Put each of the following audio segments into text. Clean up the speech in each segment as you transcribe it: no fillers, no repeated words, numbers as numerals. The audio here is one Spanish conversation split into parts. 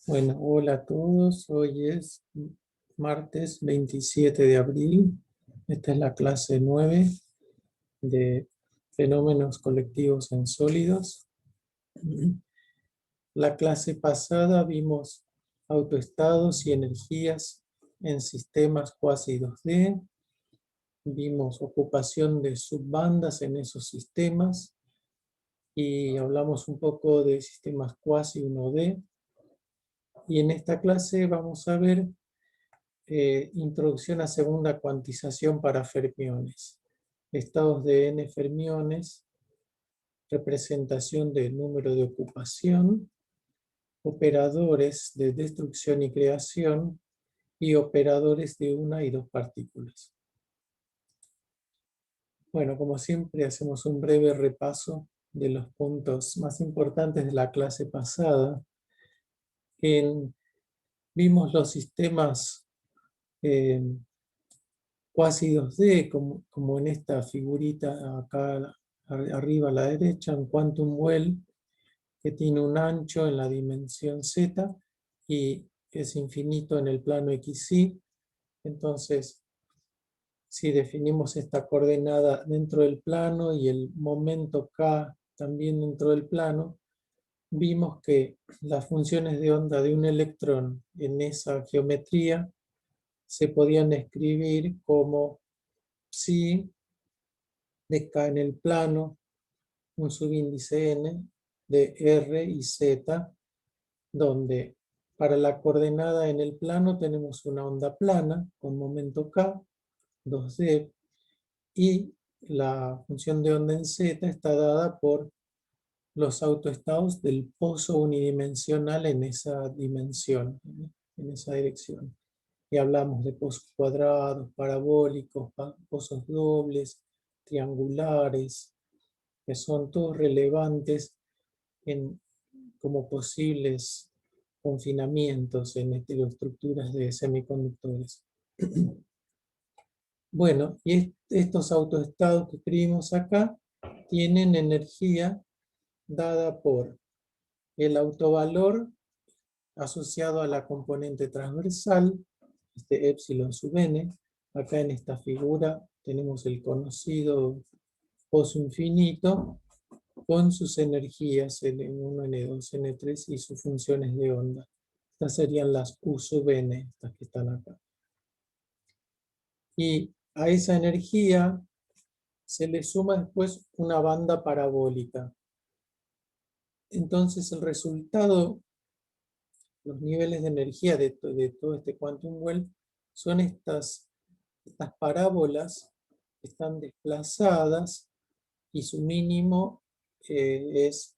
Bueno, hola a todos. Hoy es martes 27 de abril. Esta es la clase 9 de fenómenos colectivos en sólidos. La clase pasada vimos autoestados y energías en sistemas cuasi 2D. Vimos ocupación de subbandas en esos sistemas y hablamos un poco de sistemas cuasi 1D. Y en esta clase vamos a ver introducción a segunda cuantización para fermiones. Estados de n fermiones, representación del número de ocupación, operadores de destrucción y creación, y operadores de una y dos partículas. Bueno, como siempre hacemos un breve repaso de los puntos más importantes de la clase pasada. Vimos los sistemas cuasi 2D, como en esta figurita acá arriba a la derecha, un quantum well que tiene un ancho en la dimensión z y es infinito en el plano xy. Entonces, si definimos esta coordenada dentro del plano y el momento k también dentro del plano, vimos que las funciones de onda de un electrón en esa geometría se podían escribir como psi de k en el plano, un subíndice n de r y z, donde para la coordenada en el plano tenemos una onda plana con momento k, 2D, y la función de onda en z está dada por los autoestados del pozo unidimensional en esa dimensión, en esa dirección. Y hablamos de pozos cuadrados, parabólicos, pozos dobles, triangulares, que son todos relevantes como posibles confinamientos en estructuras de semiconductores. Bueno, y estos autoestados que escribimos acá tienen energía dada por el autovalor asociado a la componente transversal, este epsilon sub n. Acá en esta figura tenemos el conocido pozo infinito con sus energías N1, N2, N3 y sus funciones de onda. Estas serían las U sub n, estas que están acá. Y a esa energía se le suma después una banda parabólica. Entonces el resultado, los niveles de energía de todo este quantum well, son estas parábolas que están desplazadas y su mínimo es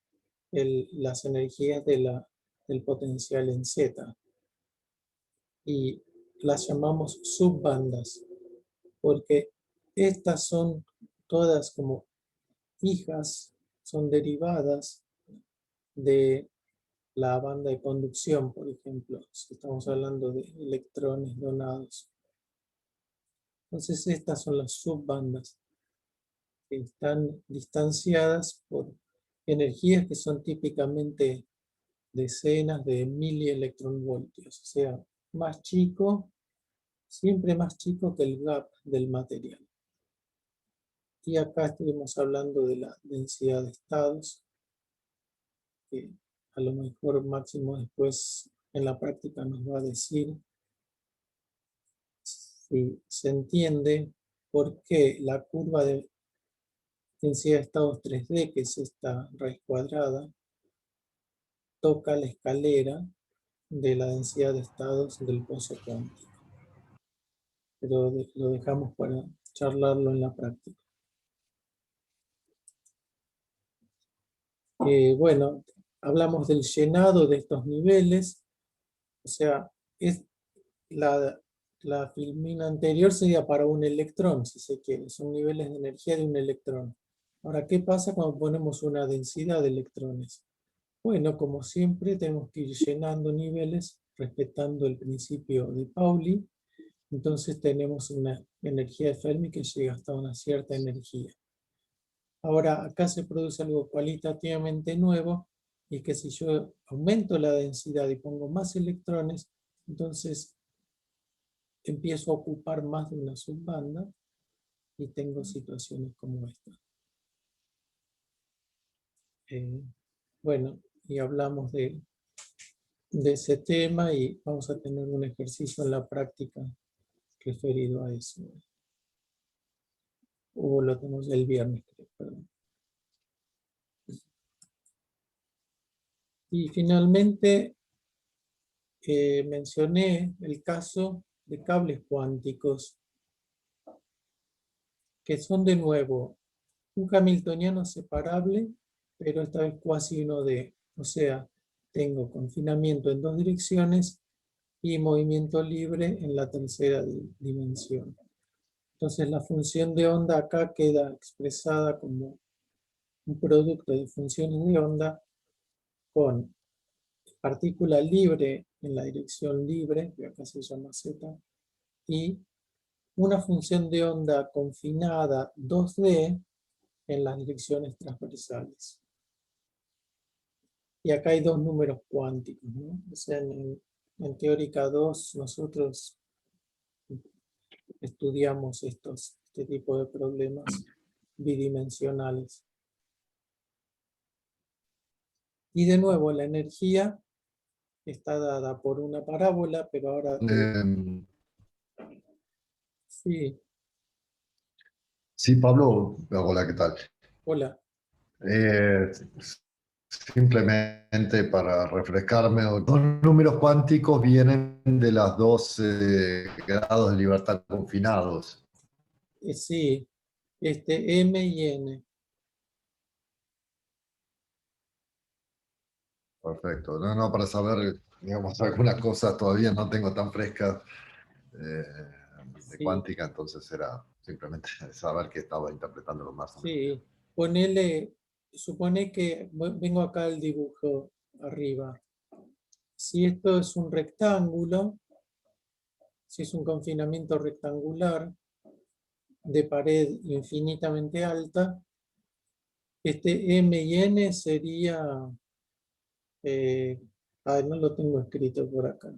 las energías del potencial en Z. Y las llamamos subbandas, porque estas son todas como hijas, son derivadas de la banda de conducción, por ejemplo, si estamos hablando de electrones donados. Entonces estas son las subbandas, que están distanciadas por energías que son típicamente decenas de milielectronvoltios, o sea, más chico, siempre más chico que el gap del material. Y acá estuvimos hablando de la densidad de estados, que a lo mejor Máximo después en la práctica nos va a decir si se entiende por qué la curva de densidad de estados 3D, que es esta raíz cuadrada, toca la escalera de la densidad de estados del pozo cuántico. Pero lo dejamos para charlarlo en la práctica. Bueno, hablamos del llenado de estos niveles, o sea, la filmina anterior sería para un electrón, si se quiere, son niveles de energía de un electrón. Ahora, ¿qué pasa cuando ponemos una densidad de electrones? Bueno, como siempre, tenemos que ir llenando niveles respetando el principio de Pauli. Entonces tenemos una energía de Fermi que llega hasta una cierta energía. Ahora, acá se produce algo cualitativamente nuevo, y que si yo aumento la densidad y pongo más electrones, entonces empiezo a ocupar más de una subbanda y tengo situaciones como esta. Bueno, y hablamos de ese tema y vamos a tener un ejercicio en la práctica referido a eso. O lo tenemos el viernes, creo, perdón. Y finalmente mencioné el caso de cables cuánticos, que son de nuevo un hamiltoniano separable, pero esta vez cuasi 1D. O sea, tengo confinamiento en dos direcciones y movimiento libre en la tercera dimensión. Entonces la función de onda acá queda expresada como un producto de funciones de onda con partícula libre en la dirección libre, que acá se llama z, y una función de onda confinada 2D en las direcciones transversales. Y acá hay dos números cuánticos, ¿no? O sea, en teórica 2 nosotros estudiamos este tipo de problemas bidimensionales. Y de nuevo, la energía está dada por una parábola, pero ahora... Sí, Sí, Pablo, hola, ¿qué tal? hola. Eh, Simplemente para refrescarme, los números cuánticos vienen de las dos grados de libertad confinados. Sí, M y N. Perfecto. No, no, para saber, digamos, algunas cosas todavía no tengo tan frescas de Sí, cuántica, entonces era simplemente saber que estaba interpretándolo más o menos bien. sí. Supone que, vengo acá al dibujo arriba. Si esto es un rectángulo, si es un confinamiento rectangular de pared infinitamente alta, este M y N sería, no lo tengo escrito por acá.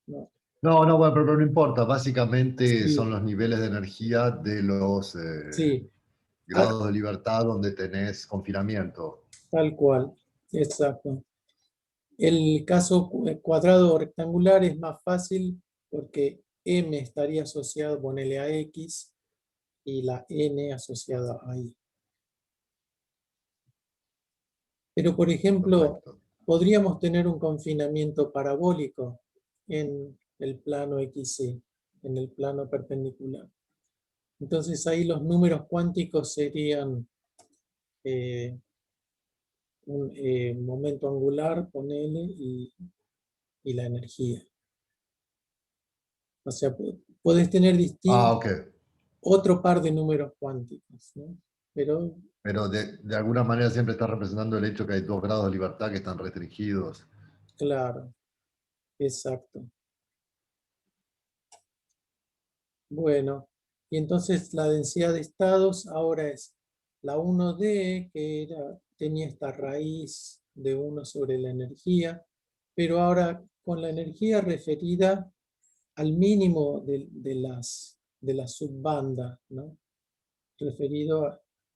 No. No, no, bueno, pero no importa. Básicamente son Sí, los niveles de energía de los sí, grados de libertad donde tenés confinamiento. tal cual, exacto. El caso cuadrado o rectangular es más fácil porque M estaría asociado, ponele a X, y la N asociada a Y. Pero, por ejemplo, Perfecto. podríamos tener un confinamiento parabólico en el plano XY, en el plano perpendicular. Entonces ahí los números cuánticos serían un momento angular, ponele, y la energía. O sea, puedes tener Ah, ok. otro par de números cuánticos, ¿no? Pero, Pero de alguna manera siempre está representando el hecho que hay dos grados de libertad que están restringidos. claro, exacto. Bueno, y entonces la densidad de estados ahora es la 1D, que tenía esta raíz de 1 sobre la energía, pero ahora con la energía referida al mínimo de la subbanda, ¿no? Referido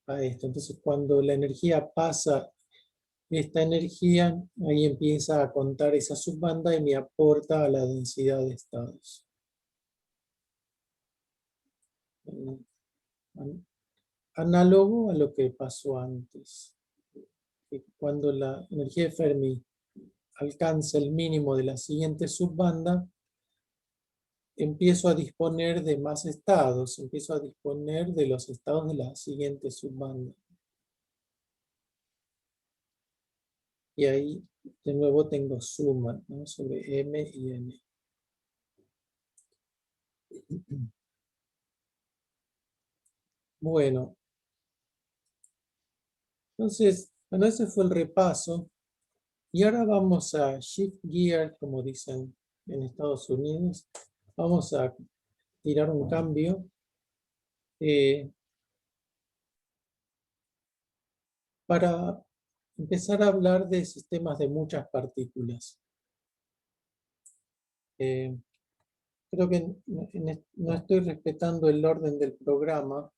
a esto. Entonces, cuando la energía pasa esta energía, ahí empieza a contar esa subbanda y me aporta a la densidad de estados. Análogo a lo que pasó antes. Que cuando la energía de Fermi alcanza el mínimo de la siguiente subbanda, empiezo a disponer de más estados, empiezo a disponer de los estados de la siguiente subbanda. Y ahí de nuevo tengo suma, ¿no? Sobre M y N. Bueno, entonces, bueno, ese fue el repaso. Y ahora vamos a shift gear, como dicen en Estados Unidos. Vamos a tirar un cambio. Para empezar a hablar de sistemas de muchas partículas. Creo que no estoy respetando el orden del programa,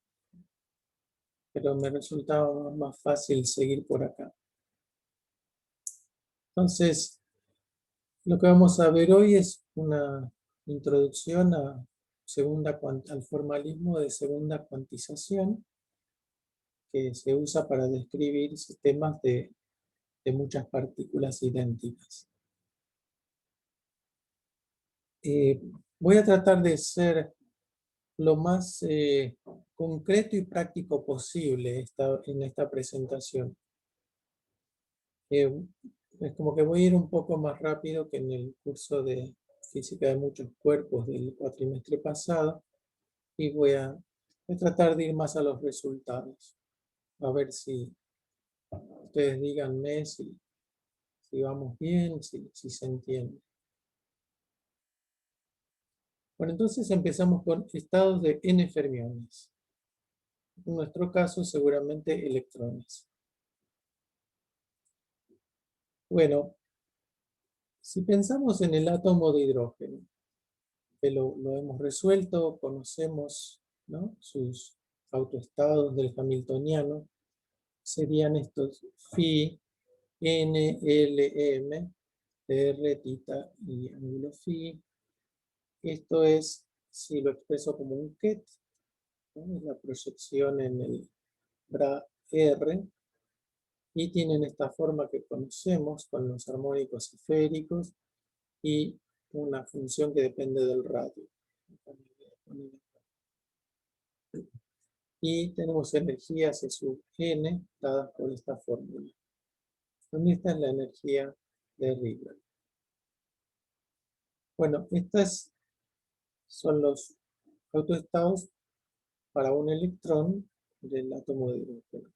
pero me resultaba más fácil seguir por acá. Entonces, lo que vamos a ver hoy es una introducción al formalismo de segunda cuantización, que se usa para describir sistemas de muchas partículas idénticas. Voy a tratar de ser lo más concreto y práctico posible en esta presentación. Es como que voy a ir un poco más rápido que en el curso de física de muchos cuerpos del cuatrimestre pasado y voy a tratar de ir más a los resultados. A ver si ustedes díganme si vamos bien, si se entiende. Bueno, entonces empezamos con estados de n fermiones. En nuestro caso, seguramente electrones. Bueno, si pensamos en el átomo de hidrógeno, que lo hemos resuelto, conocemos, ¿no?, sus autoestados del hamiltoniano, serían estos phi, n, l, m, r, tita y ángulo phi. Esto es, si lo expreso como un ket, ¿no?, es la proyección en el bra R, y tienen esta forma que conocemos con los armónicos esféricos y una función que depende del radio. Y tenemos energías S sub n dadas por esta fórmula. Esta es la energía de Riemann. Bueno, estos son los autoestados para un electrón del átomo de hidrógeno.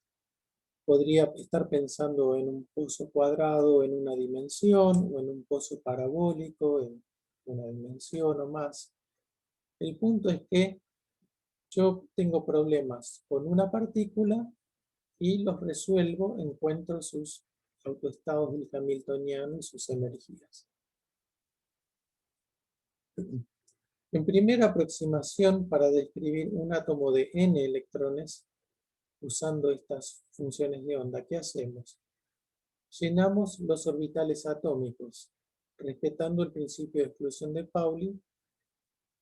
Podría estar pensando en un pozo cuadrado en una dimensión o en un pozo parabólico en una dimensión o más. El punto es que yo tengo problemas con una partícula y los resuelvo, encuentro sus autoestados del hamiltoniano y sus energías. En primera aproximación, para describir un átomo de n electrones, usando estas funciones de onda, ¿qué hacemos? Llenamos los orbitales atómicos, respetando el principio de exclusión de Pauli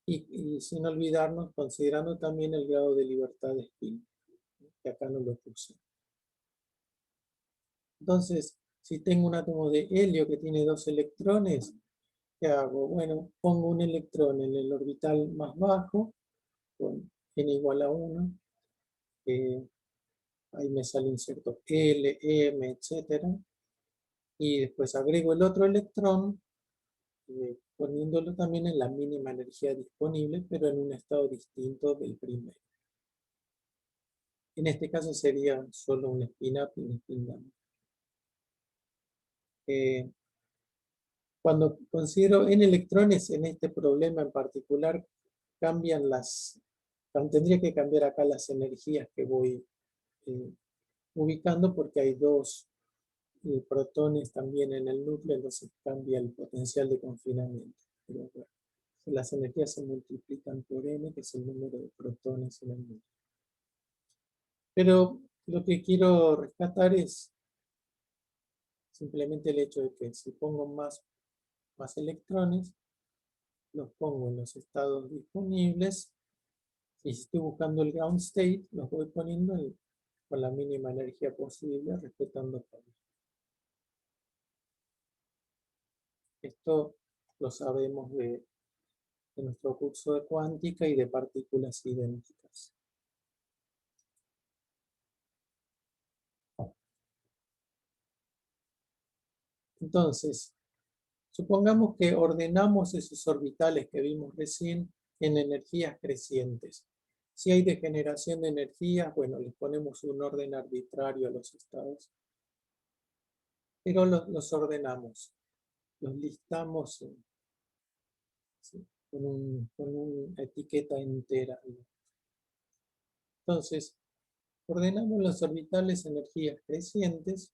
y sin olvidarnos, considerando también el grado de libertad de spin, que acá no lo puse. Entonces, si tengo un átomo de helio que tiene 2 electrones, ¿qué hago? Bueno, pongo un electrón en el orbital más bajo, con n igual a 1, ahí me sale inserto L, M, etc. Y después agrego el otro electrón, poniéndolo también en la mínima energía disponible, pero en un estado distinto del primero. En este caso sería solo un spin-up y un spin-down. Cuando considero n electrones en este problema en particular, tendría que cambiar acá las energías que voy ubicando, porque hay 2 protones también en el núcleo, entonces cambia el potencial de confinamiento. Pero bueno, las energías se multiplican por n, que es el número de protones en el núcleo. Pero lo que quiero rescatar es simplemente el hecho de que si pongo más electrones, los pongo en los estados disponibles, y si estoy buscando el ground state, los voy poniendo con la mínima energía posible, respetando Pauli. Esto lo sabemos de nuestro curso de cuántica y de partículas idénticas. Entonces, supongamos que ordenamos esos orbitales que vimos recién en energías crecientes. Si hay degeneración de energías, bueno, les ponemos un orden arbitrario a los estados. Pero los ordenamos, los listamos con una etiqueta entera. Entonces, ordenamos los orbitales energías crecientes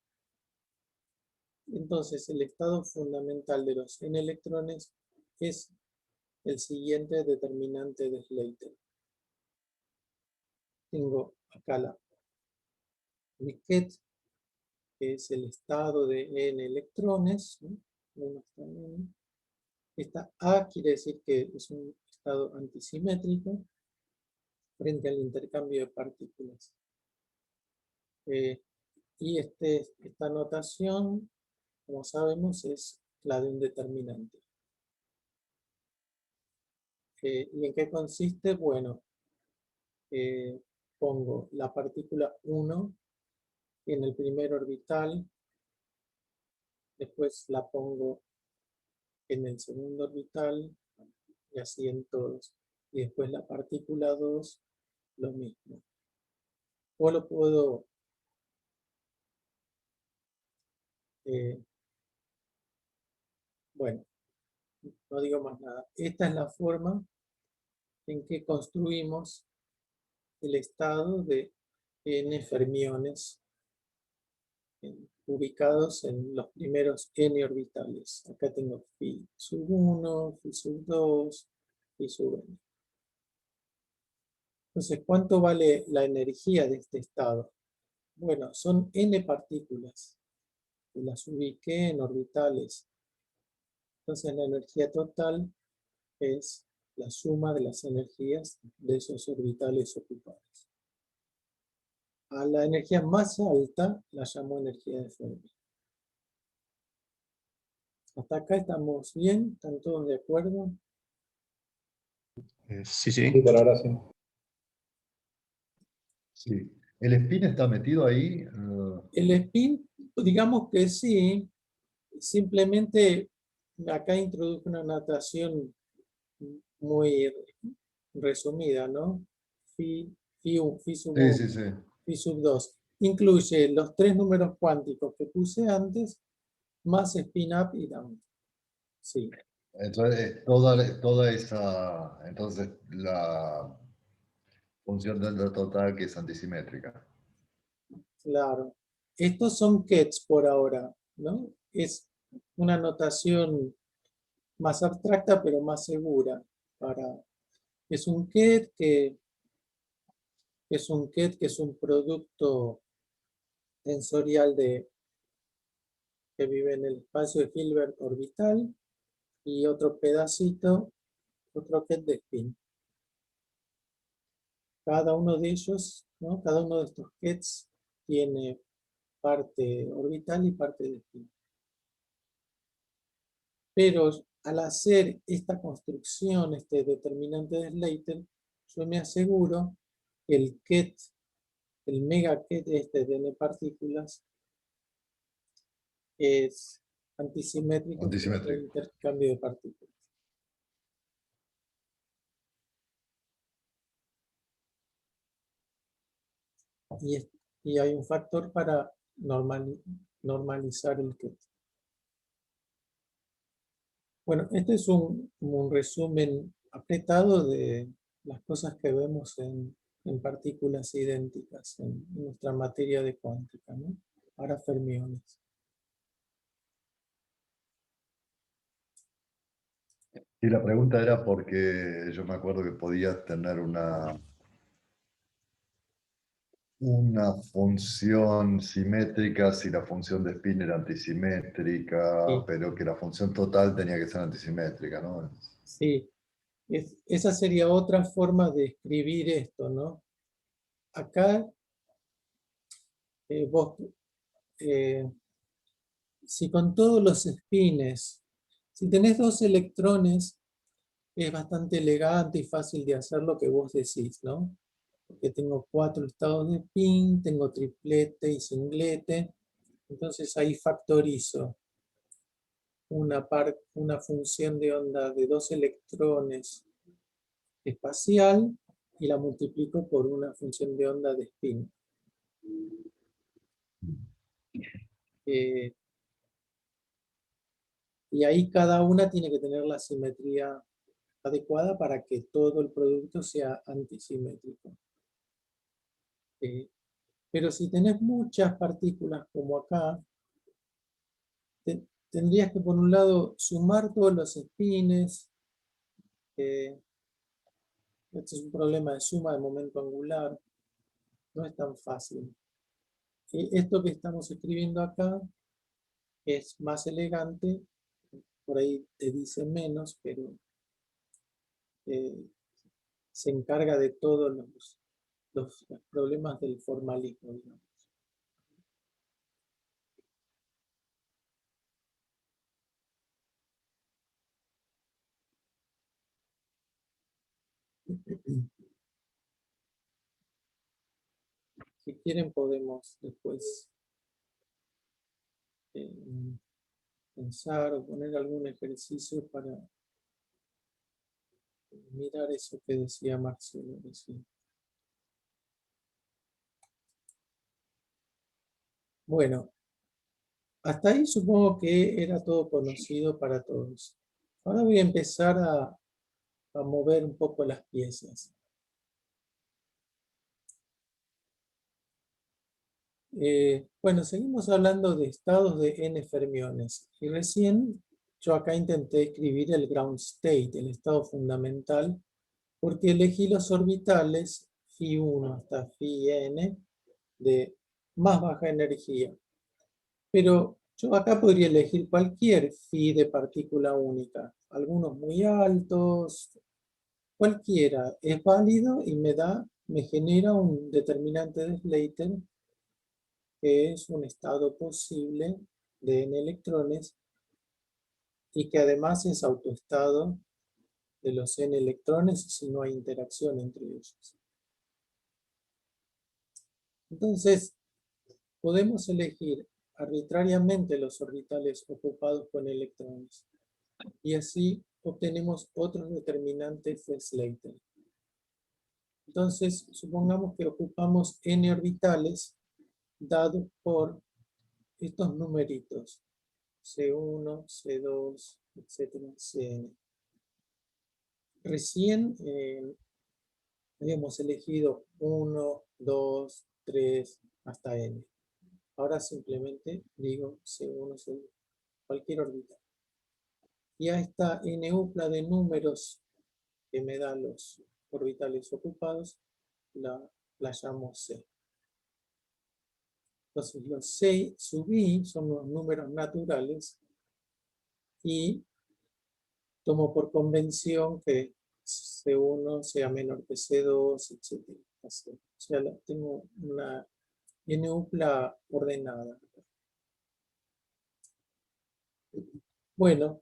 Entonces, el estado fundamental de los n electrones es el siguiente determinante de Slater. Tengo acá mi ket, que es el estado de n electrones, ¿no? Esta A quiere decir que es un estado antisimétrico frente al intercambio de partículas. Y esta notación, como sabemos, es la de un determinante. ¿Y en qué consiste? Bueno, pongo la partícula 1 en el primer orbital, después la pongo en el segundo orbital, y así en todos. Y después la partícula 2, lo mismo. O lo puedo bueno, no digo más nada. Esta es la forma en que construimos el estado de n fermiones ubicados en los primeros n orbitales. Acá tengo phi sub 1, phi sub 2, phi sub n. Entonces, ¿cuánto vale la energía de este estado? Bueno, son n partículas y las ubiqué en orbitales. Entonces, la energía total es la suma de las energías de esos orbitales ocupados. A la energía más alta la llamo energía de Fermi. Hasta acá estamos bien, ¿están todos de acuerdo? Sí, sí. Sí, por ahora sí. Sí. ¿El spin está metido ahí? El spin, digamos que sí, simplemente acá introduje una notación muy resumida, ¿no? Phi 1, phi sub 1, Sí, sí, sí. phi sub 2. Incluye los 3 números cuánticos que puse antes, más spin up y down. Sí. Entonces, entonces la función del total que es antisimétrica. Claro. Estos son kets por ahora, ¿no? Es una notación más abstracta, pero más segura. Es un ket que es un producto tensorial que vive en el espacio de Hilbert orbital y otro pedacito, otro ket de spin. Cada uno de ellos, ¿no? Cada uno de estos kets tiene parte orbital y parte de spin. Pero al hacer esta construcción, este determinante de Slater, yo me aseguro que el ket, el mega ket este de n partículas, es antisimétrico frente al Antisimétrico. intercambio de partículas. Y hay un factor para normalizar el ket. Bueno, este es un resumen apretado de las cosas que vemos en partículas idénticas en nuestra materia de cuántica, ¿no? Para fermiones. Y la pregunta era porque yo me acuerdo que podías tener una función simétrica si la función de spin era antisimétrica, Sí, pero que la función total tenía que ser antisimétrica, ¿no? sí. Esa sería otra forma de escribir esto, ¿no? Acá vos, eh, si con todos los spines, si tenés 2 electrones, es bastante elegante y fácil de hacer lo que vos decís, ¿no? Porque tengo 4 estados de spin, tengo triplete y singlete, entonces ahí factorizo una función de onda de 2 electrones espacial y la multiplico por una función de onda de spin. Eh, y ahí cada una tiene que tener la simetría adecuada para que todo el producto sea antisimétrico. Pero si tenés muchas partículas como acá, tendrías que por un lado sumar todos los espines. Este es un problema de suma de momento angular. No es tan fácil. Esto que estamos escribiendo acá es más elegante. Por ahí te dice menos, pero se encarga de todos los problemas del formalismo, digamos. Si quieren podemos después pensar o poner algún ejercicio para mirar eso que decía Marcelo recién. Bueno, hasta ahí supongo que era todo conocido para todos. Ahora voy a empezar a mover un poco las piezas. Bueno, seguimos hablando de estados de n fermiones. Y recién yo acá intenté escribir el ground state, el estado fundamental, porque elegí los orbitales φ1 hasta φn de más baja energía. Pero yo acá podría elegir cualquier phi de partícula única, algunos muy altos, cualquiera es válido y me genera un determinante de Slater que es un estado posible de n electrones y que además es autoestado de los n electrones si no hay interacción entre ellos. Entonces, podemos elegir arbitrariamente los orbitales ocupados con electrones y así obtenemos otros determinantes de Slater. Entonces, supongamos que ocupamos n orbitales dados por estos numeritos, C1, C2, etcétera, Cn. Recién habíamos elegido 1, 2, 3, hasta n. Ahora simplemente digo C1, C2, cualquier orbital. Y a esta n-upla de números que me da los orbitales ocupados, la llamo C. Entonces los C sub i son los números naturales y tomo por convención que C1 sea menor que C2, etc. O sea, tengo una n-upla ordenada. Bueno,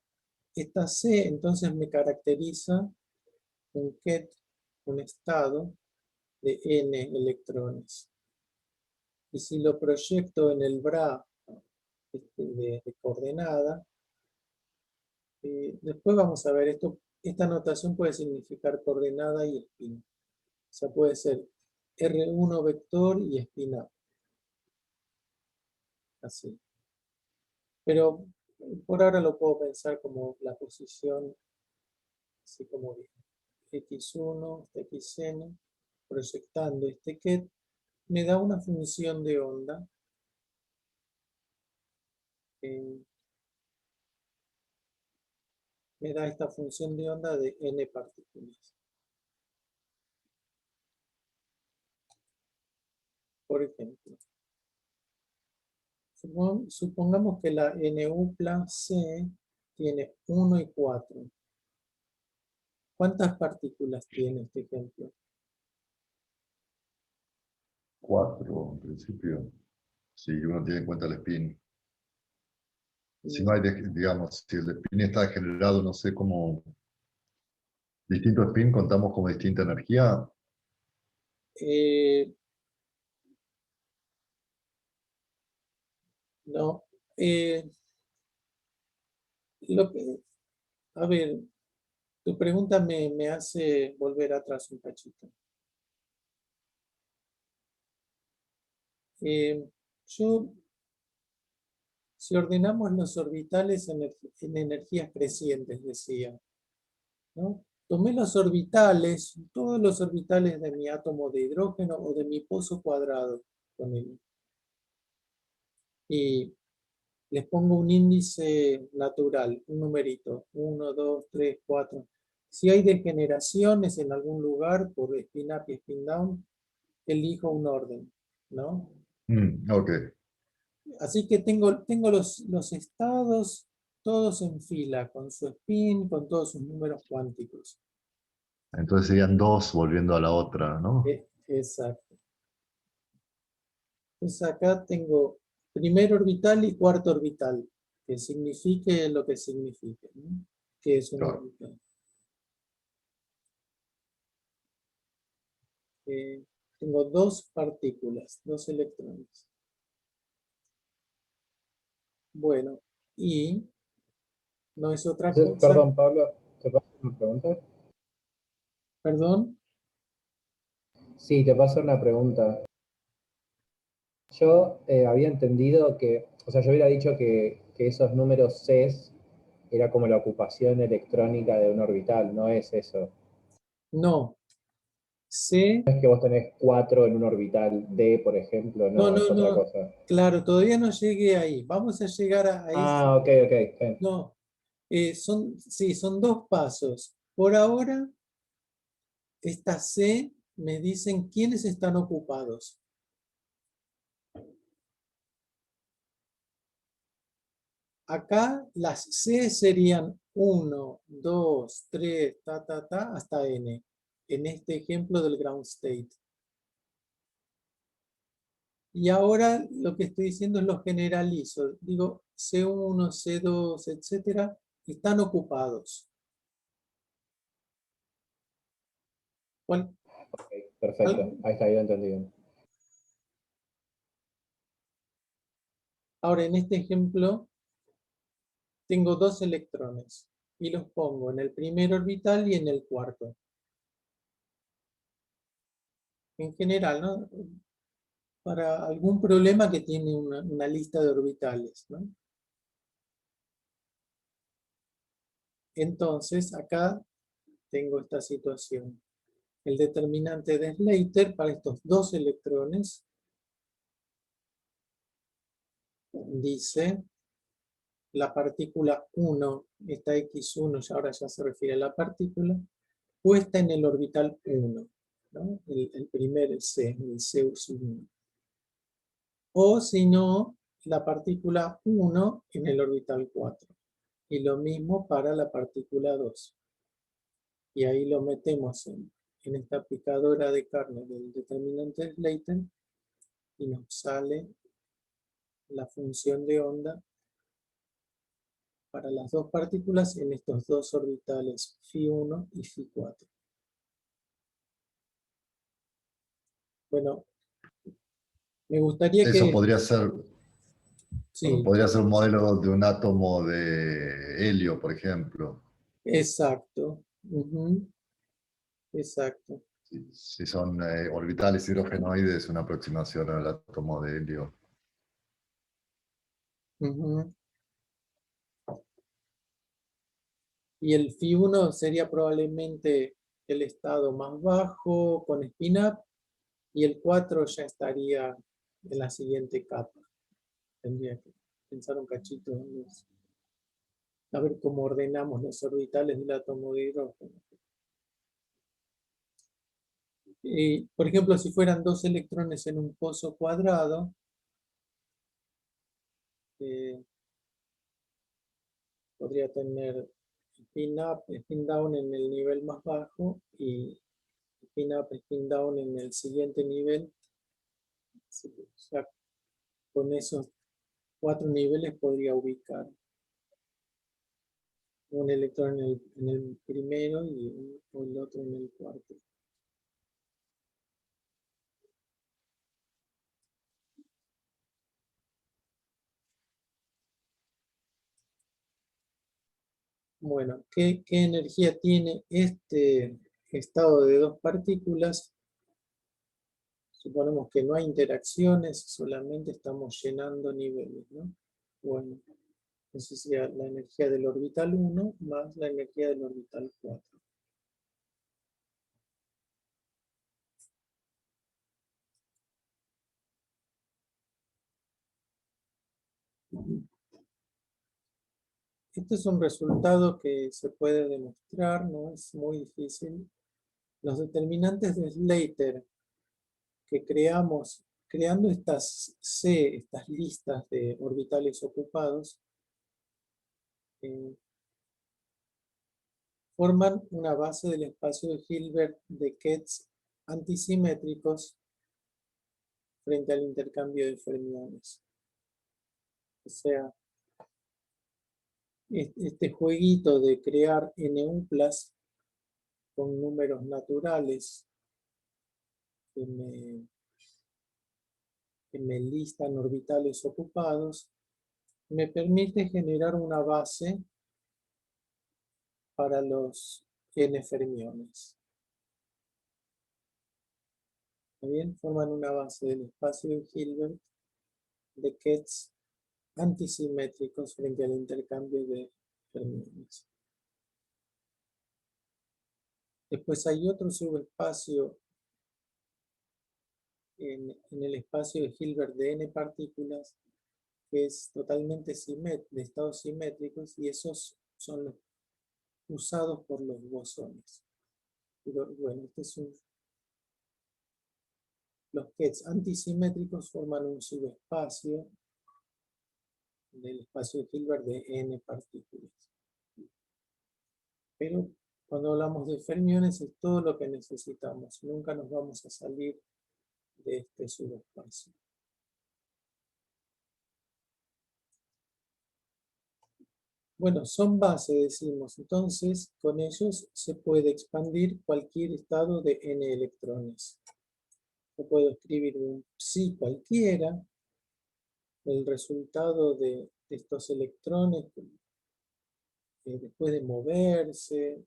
esta C entonces me caracteriza un ket, un estado de n electrones. Y si lo proyecto en el bra de coordenada, después vamos a ver esto. Esta notación puede significar coordenada y espina. O sea, puede ser R1 vector y espina. Así. Pero por ahora lo puedo pensar como la posición, así como x1 hasta xn, proyectando este ket, me da una función de onda me da esta función de onda de n partículas. Por ejemplo, supongamos que la n-upla C tiene 1 y 4. ¿Cuántas partículas tiene este ejemplo? 4, en principio. Si uno tiene en cuenta el spin. Si no hay, digamos, si el spin está generado, no sé, como distinto spin, contamos como distinta energía. No. A ver, tu pregunta me hace volver atrás un cachito. Si ordenamos los orbitales en energías crecientes, decía, ¿no? Tomé los orbitales, todos los orbitales de mi átomo de hidrógeno o de mi pozo cuadrado con él. Y les pongo un índice natural, un numerito, 1, 2, 3, 4. Si hay degeneraciones en algún lugar por spin up y spin down, elijo un orden, ¿no? Ok. Así que tengo los estados todos en fila, con su spin, con todos sus números cuánticos. Entonces serían dos volviendo a la otra, ¿no? Exacto. Entonces acá tengo primer orbital y cuarto orbital, que signifique lo que signifique, ¿no? Que es un Claro. orbital. Tengo dos partículas, dos electrones. Bueno, y no es otra cosa, Perdón, Pablo, ¿te paso una pregunta? perdón, Sí, te paso una pregunta. Yo había entendido que, o sea, yo hubiera dicho que esos números Cs era como la ocupación electrónica de un orbital, no es eso. no, C, No es que vos tenés 4 en un orbital D, por ejemplo, no, no, no, es otra no, cosa. claro, todavía no llegué ahí. Vamos a llegar a eso. Ah, ok, ok. Bien. No, sí, son dos pasos. Por ahora, esta C me dicen quiénes están ocupados. Acá las C serían 1, 2, 3, hasta N. En este ejemplo del ground state. Y ahora lo que estoy diciendo es lo generalizo. Digo, C1, C2, etcétera, están ocupados. ¿Cuál? Ok, perfecto. Al- Ahí está, yo entendido. Ahora, en este ejemplo, tengo dos electrones y los pongo en el primer orbital y en el cuarto. En general, ¿no? Para algún problema que tiene una lista de orbitales, ¿no? Entonces, acá tengo esta situación. El determinante de Slater para estos dos electrones dice la partícula 1, esta X1, ahora ya se refiere a la partícula, puesta en el orbital 1, ¿no? El primer C, el C1. O si no, la partícula 1 en el orbital 4. Y lo mismo para la partícula 2. Y ahí lo metemos en esta picadora de carne del determinante de Slater y nos sale la función de onda para las dos partículas en estos dos orbitales Φ1 y Φ4. Bueno, me gustaría Eso que... podría ser, Sí, podría ser un modelo de un átomo de helio, por ejemplo. exacto. Ujú, exacto. Si son orbitales hidrogenoides, una aproximación al átomo de helio. Ujú. Y el Φ1 sería probablemente el estado más bajo con spin-up y el 4 ya estaría en la siguiente capa. Tendría que pensar un cachito en eso. A ver cómo ordenamos los orbitales del átomo de hidrógeno. Y, por ejemplo, si fueran dos electrones en un pozo cuadrado, eh, podría tener spin up, spin down en el nivel más bajo y spin up, spin down en el siguiente nivel. Ya con esos cuatro niveles podría ubicar un electrón en el primero y el otro en el cuarto. Bueno, ¿qué energía tiene este estado de dos partículas? Suponemos que no hay interacciones, solamente estamos llenando niveles, ¿no? Bueno, esa sería la energía del orbital 1 más la energía del orbital 4. este es un resultado que se puede demostrar, no es muy difícil. Los determinantes de Slater que creamos, creando estas listas de orbitales ocupados, forman una base del espacio de Hilbert de Ketz antisimétricos frente al intercambio de fermiones. O sea, este jueguito de crear N-uplas con números naturales que me listan orbitales ocupados, me permite generar una base para los N fermiones. También forman una base del espacio de Hilbert de Ketz antisimétricos frente al intercambio de fermiones. Después hay otro subespacio en el espacio de Hilbert de N partículas que es totalmente de estados simétricos, y esos son los usados por los bosones. Pero bueno, los Ketz antisimétricos forman un subespacio del espacio de Hilbert de N partículas. Pero cuando hablamos de fermiones es todo lo que necesitamos. Nunca nos vamos a salir de este subespacio. Bueno, son base, decimos. Entonces, con ellos se puede expandir cualquier estado de N electrones. Yo puedo escribir un psi cualquiera, el resultado de estos electrones después de moverse,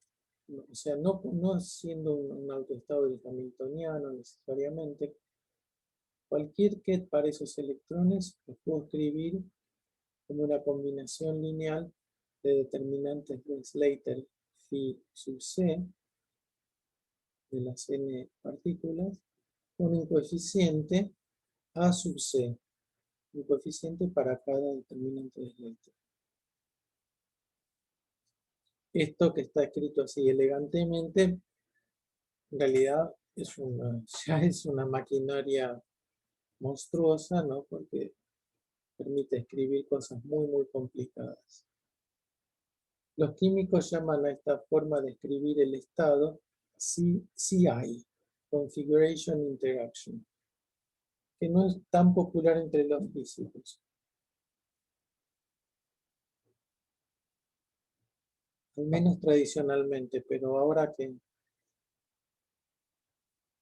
o sea, no siendo un autoestado del hamiltoniano necesariamente. Cualquier Ket para esos electrones los puedo escribir como una combinación lineal de determinantes de Slater phi sub c de las n partículas con un coeficiente a sub c, un coeficiente para cada determinante de Slater. Esto que está escrito así elegantemente, en realidad ya es una maquinaria monstruosa, ¿no? Porque permite escribir cosas muy, muy complicadas. Los químicos llaman a esta forma de escribir el estado CI, Configuration Interaction, que no es tan popular entre los físicos. Al menos tradicionalmente, pero ahora que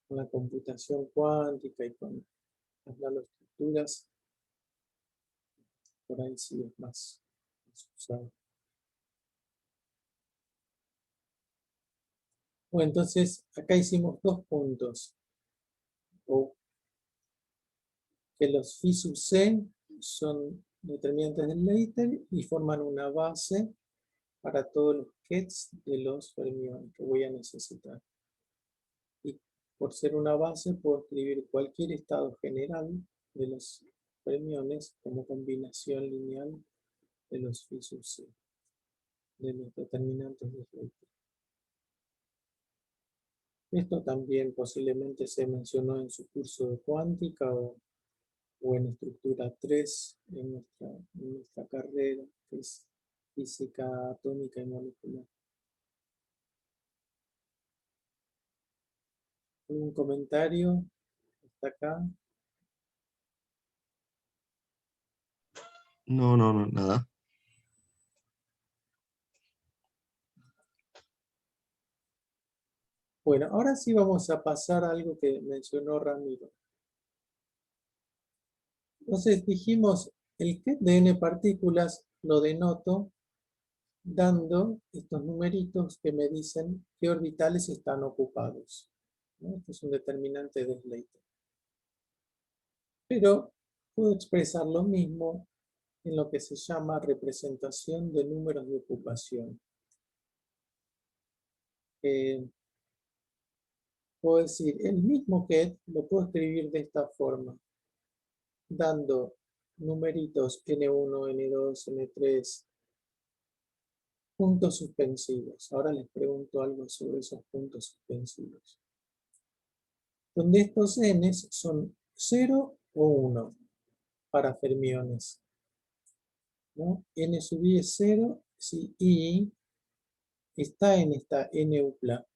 con la computación cuántica y con las nanoestructuras, por ahí sí es más usado. Bueno, entonces acá hicimos dos puntos. Que los phi sub c son determinantes del Slater y forman una base para todos los Ketz de los fermiones que voy a necesitar. Y por ser una base puedo escribir cualquier estado general de los fermiones como combinación lineal de los phi sub c, de los determinantes de Slater. Esto también posiblemente se mencionó en su curso de cuántica o en estructura 3 en nuestra carrera, que es física atómica y molecular. ¿Algún comentario hasta acá? No, nada. Bueno, ahora sí vamos a pasar a algo que mencionó Ramiro. Entonces dijimos, el Ket de n partículas lo denoto dando estos numeritos que me dicen qué orbitales están ocupados, ¿no? Este es un determinante de Slater. Pero puedo expresar lo mismo en lo que se llama representación de números de ocupación. Puedo decir, el mismo Ket lo puedo escribir de esta forma, dando numeritos n1, n2, n3, puntos suspensivos. Ahora les pregunto algo sobre esos puntos suspensivos. Donde estos n son 0 o 1 para fermiones, ¿no? N sub i es 0 si i está en esta n-upla.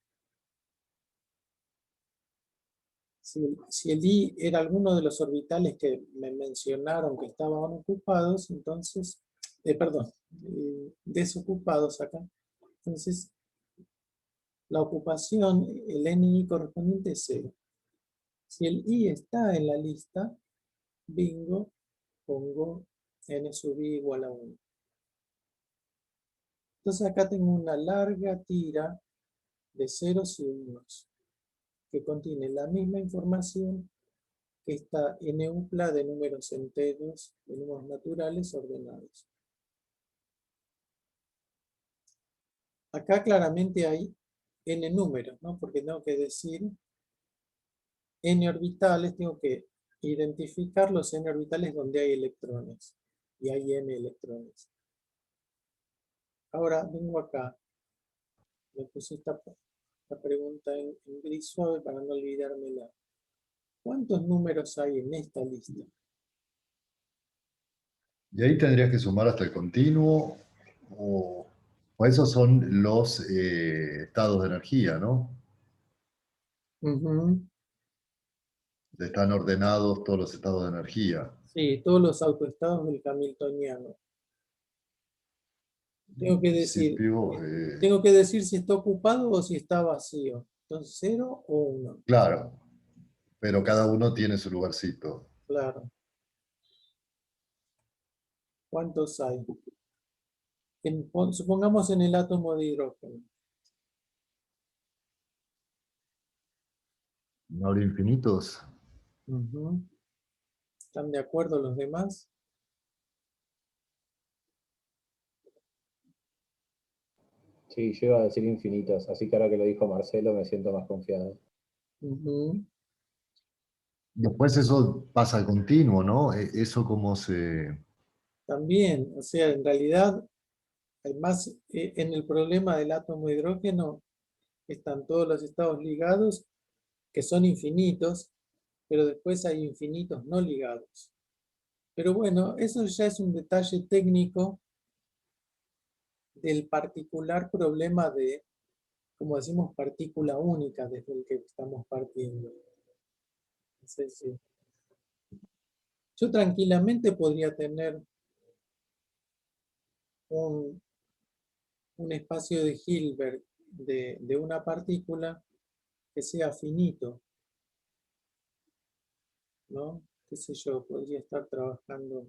Si el i era alguno de los orbitales que me mencionaron que estaban ocupados, entonces, desocupados acá, entonces la ocupación, el ni correspondiente es 0. Si el i está en la lista, bingo, pongo n sub i igual a 1. Entonces acá tengo una larga tira de ceros y unos, que contiene la misma información que esta n-upla de números enteros, de números naturales ordenados. Acá claramente hay n números, ¿no? Porque tengo que decir n orbitales, tengo que identificar los n orbitales donde hay electrones. Y hay n electrones. Ahora vengo acá. Me puse esta pregunta en gris suave para no olvidármela. ¿Cuántos números hay en esta lista? Y ahí tendrías que sumar hasta el continuo, o esos son los estados de energía, ¿no? Ujú. Están ordenados todos los estados de energía. Sí, todos los autoestados del Hamiltoniano. Tengo que decir, Principio, tengo que decir si está ocupado o si está vacío. Entonces, 0 o 1. claro, pero cada uno tiene su lugarcito. Claro. ¿Cuántos hay? Supongamos en el átomo de hidrógeno. ¿No habría infinitos? Ujú. ¿Están de acuerdo los demás? Sí, yo iba a decir infinitos, así que ahora que lo dijo Marcelo me siento más confiado. Ujú. Después eso pasa al continuo, ¿no? Eso como se... También, o sea, en realidad, además, en el problema del átomo de hidrógeno están todos los estados ligados, que son infinitos, pero después hay infinitos no ligados. Pero bueno, eso ya es un detalle técnico del particular problema de, como decimos, partícula única desde el que estamos partiendo. Entonces, sí. Yo tranquilamente podría tener un espacio de Hilbert de una partícula que sea finito, ¿no? Qué sé yo, podría estar trabajando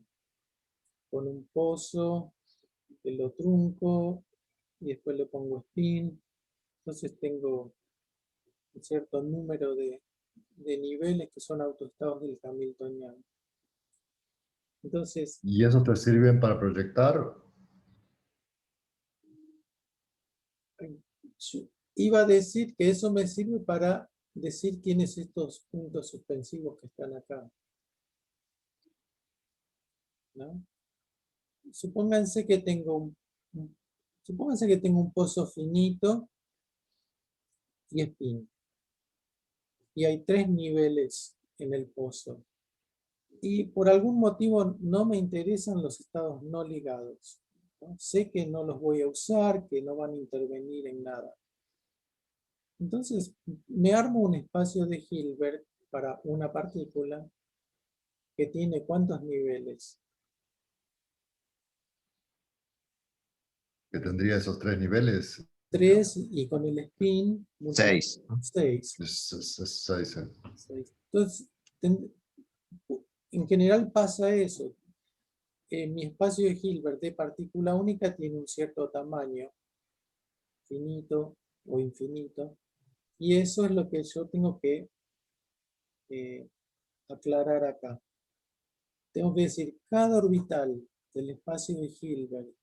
con un pozo, que lo trunco y después le pongo spin. Entonces tengo un cierto número de niveles que son autoestados del Hamiltoniano. Entonces, ¿Y esos te sirven para proyectar? yo iba a decir que eso me sirve para decir quiénes estos puntos suspensivos que están acá, ¿no? Supónganse que tengo un pozo finito y spin. Y hay 3 niveles en el pozo. Y por algún motivo no me interesan los estados no ligados, ¿no? Sé que no los voy a usar, que no van a intervenir en nada. Entonces, me armo un espacio de Hilbert para una partícula que tiene ¿cuántos niveles? Que tendría esos 3 niveles. 3 y con el spin 6. 6. Seis. Entonces, en general pasa eso. Mi espacio de Hilbert de partícula única tiene un cierto tamaño, finito o infinito, y eso es lo que yo tengo que aclarar acá. Tengo que decir, cada orbital del espacio de Hilbert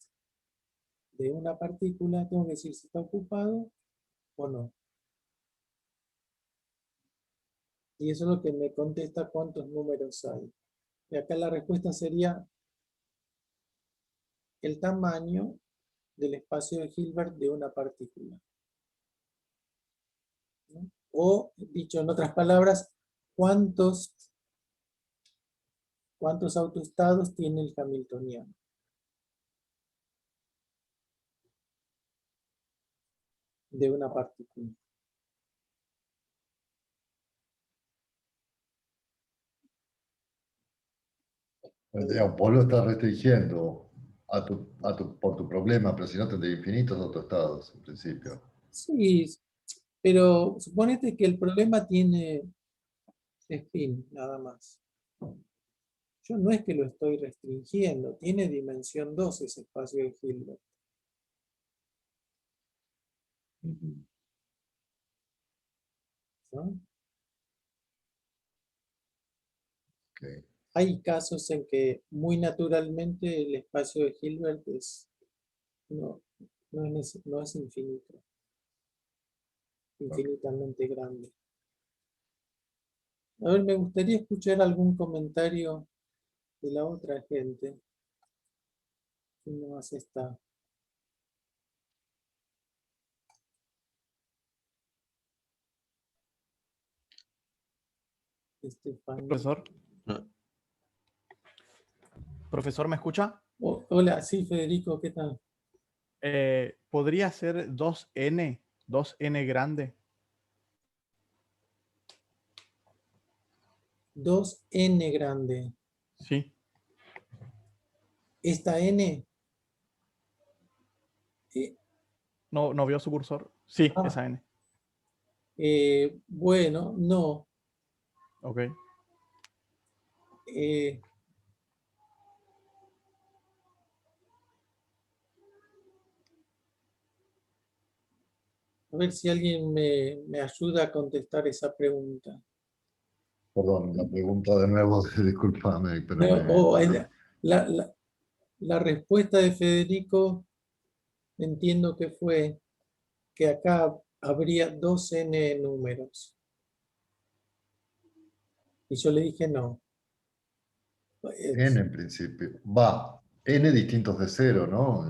de una partícula, tengo que decir si está ocupado o no. Y eso es lo que me contesta cuántos números hay. Y acá la respuesta sería el tamaño del espacio de Hilbert de una partícula, ¿no? O, dicho en otras palabras, ¿cuántos autoestados tiene el hamiltoniano? De una partícula. Digamos, vos lo estás restringiendo por tu problema, pero si no tendría infinitos autoestados, en principio. Sí, pero suponete que el problema tiene spin, nada más. Yo no es que lo estoy restringiendo, tiene dimensión 2 ese espacio de Hilbert. ¿No? Okay. Hay casos en que muy naturalmente el espacio de Hilbert no es infinito, infinitamente grande. A ver, me gustaría escuchar algún comentario de la otra gente. ¿Quién más está? Estefanía. Profesor. No. Profesor, ¿me escucha? Hola, sí, Federico, ¿qué tal? ¿Podría ser 2n? 2n grande. 2n grande. Sí. Esta n... ¿No vio su cursor? Sí, Ah. esa n. Bueno, no. Ok. A ver si alguien me ayuda a contestar esa pregunta. Perdón, la pregunta de nuevo, discúlpame, pero La respuesta de Federico, entiendo que fue que acá habría 2n números. Y yo le dije no. n en principio. Va, n distintos de cero, ¿no?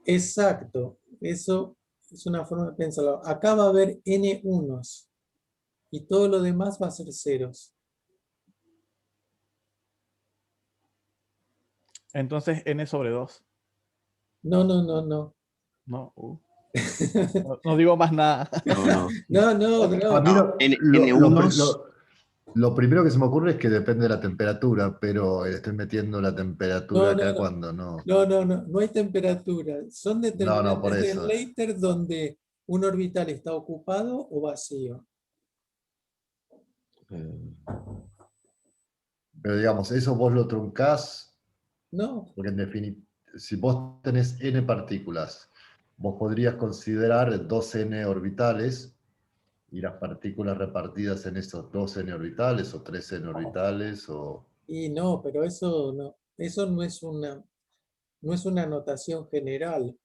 Exacto, eso es una forma de pensarlo. Acá va a haber n unos y todo lo demás va a ser ceros. Entonces n sobre 2. No, no, no, no. No, no digo más nada. No, no. No, no, A mí no. N1. lo primero que se me ocurre es que depende de la temperatura, pero estoy metiendo la temperatura No, no, acá no. cuando no. No hay temperatura. Son No, por determinantes de eso. Slater donde un orbital está ocupado o vacío. Pero digamos, eso vos lo truncás, No, porque en definitiva, si vos tenés n partículas, vos podrías considerar 2n orbitales y las partículas repartidas en esos 2n orbitales o 3n orbitales o... y no, pero eso no es una notación general.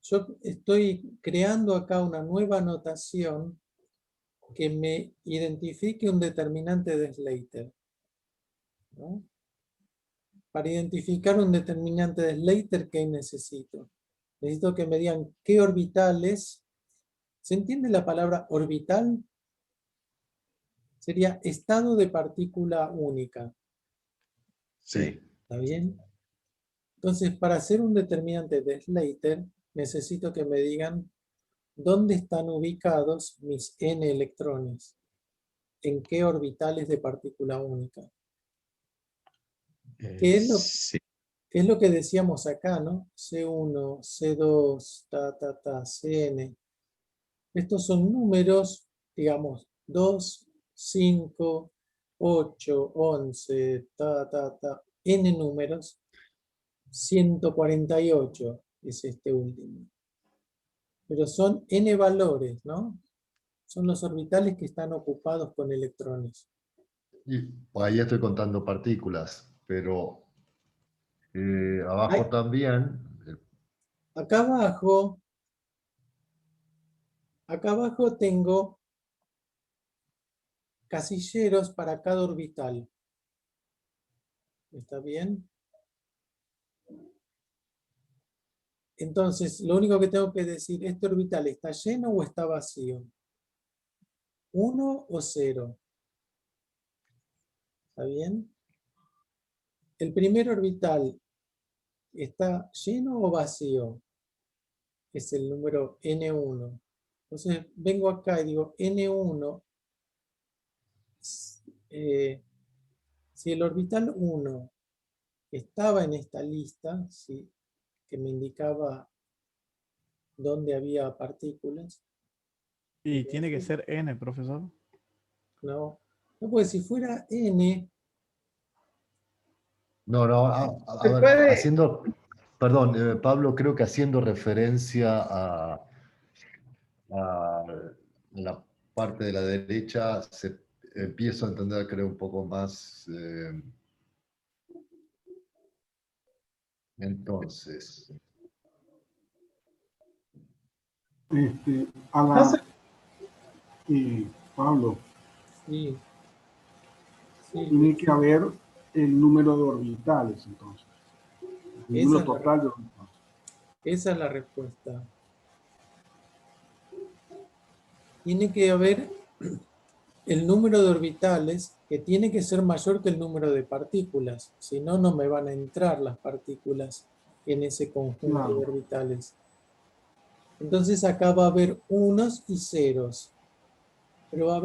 Yo estoy creando acá una nueva notación que me identifique un determinante de Slater, ¿no? Para identificar un determinante de Slater, ¿qué necesito? Necesito que me digan qué orbitales. ¿Se entiende la palabra orbital? Sería estado de partícula única. Sí. ¿Está bien? Entonces, para hacer un determinante de Slater, necesito que me digan dónde están ubicados mis n electrones. ¿En qué orbitales de partícula única? ¿Qué Sí. es lo que decíamos acá, ¿no? C1, C2, Cn. Estos son números, digamos, 2, 5, 8, 11, n números. 148 es este último. Pero son n valores, ¿no? Son los orbitales que están ocupados con electrones. Y ahí estoy contando partículas, pero abajo Ay, también, acá abajo tengo casilleros para cada orbital. ¿Está bien? Entonces, lo único que tengo que decir, ¿este orbital está lleno o está vacío? ¿1 o 0? ¿Está bien? El primer orbital, ¿está lleno o vacío? Es el número N1. Entonces, vengo acá y digo N1. Si el orbital 1 estaba en esta lista, ¿sí?, que me indicaba dónde había partículas. Y tiene que ser N, profesor. No, porque si fuera N, No, no, Se a ver, puede- haciendo, perdón, Pablo, creo que haciendo referencia a la parte de la derecha, empiezo a entender, creo, un poco más. Entonces, A No sé, la, Pablo, sí, sí, tiene Luis. que haber el número de orbitales, entonces. El Esa número es la, total de orbitales. esa es la respuesta. Tiene que haber el número de orbitales que tiene que ser mayor que el número de partículas. Si no, no me van a entrar las partículas en ese conjunto de Claro. orbitales. Entonces acá va a haber unos y ceros. Pero va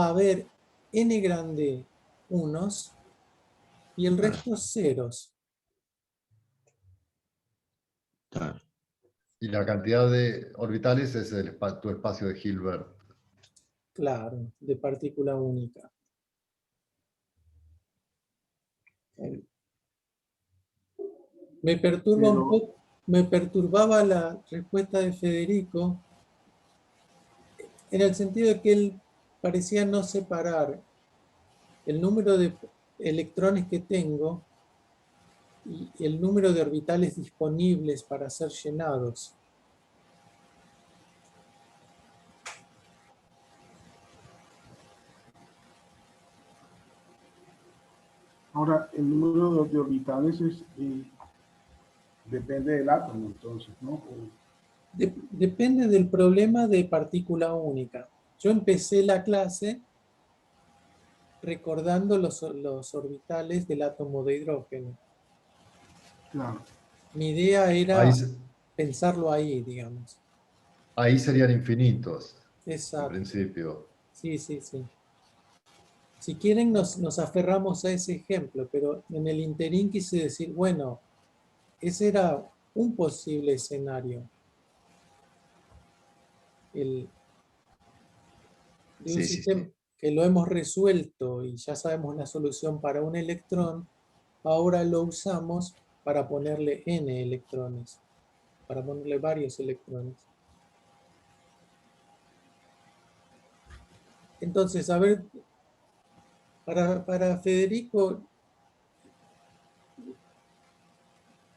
a haber n grande unos y el resto ceros. y la cantidad de orbitales es tu espacio de Hilbert. Claro, de partícula única. Me perturba un Pero, poco, me perturbaba la respuesta de Federico en el sentido de que él parecía no separar el número de electrones que tengo y el número de orbitales disponibles para ser llenados. ahora, el número de orbitales depende del átomo, entonces, ¿no? Depende del problema de partícula única. Yo empecé la clase recordando los orbitales del átomo de hidrógeno. Claro. Mi idea Ahí, era pensarlo ahí, digamos. ahí serían infinitos, en Exacto. principio. Sí, sí, sí. Si quieren nos aferramos a ese ejemplo, pero en el interín quise decir, bueno, ese era un posible escenario. De un Sí, sí, sistema sí. que lo hemos resuelto y ya sabemos la solución para un electrón, ahora lo usamos para ponerle n electrones, para ponerle varios electrones. Entonces, a ver, para Federico,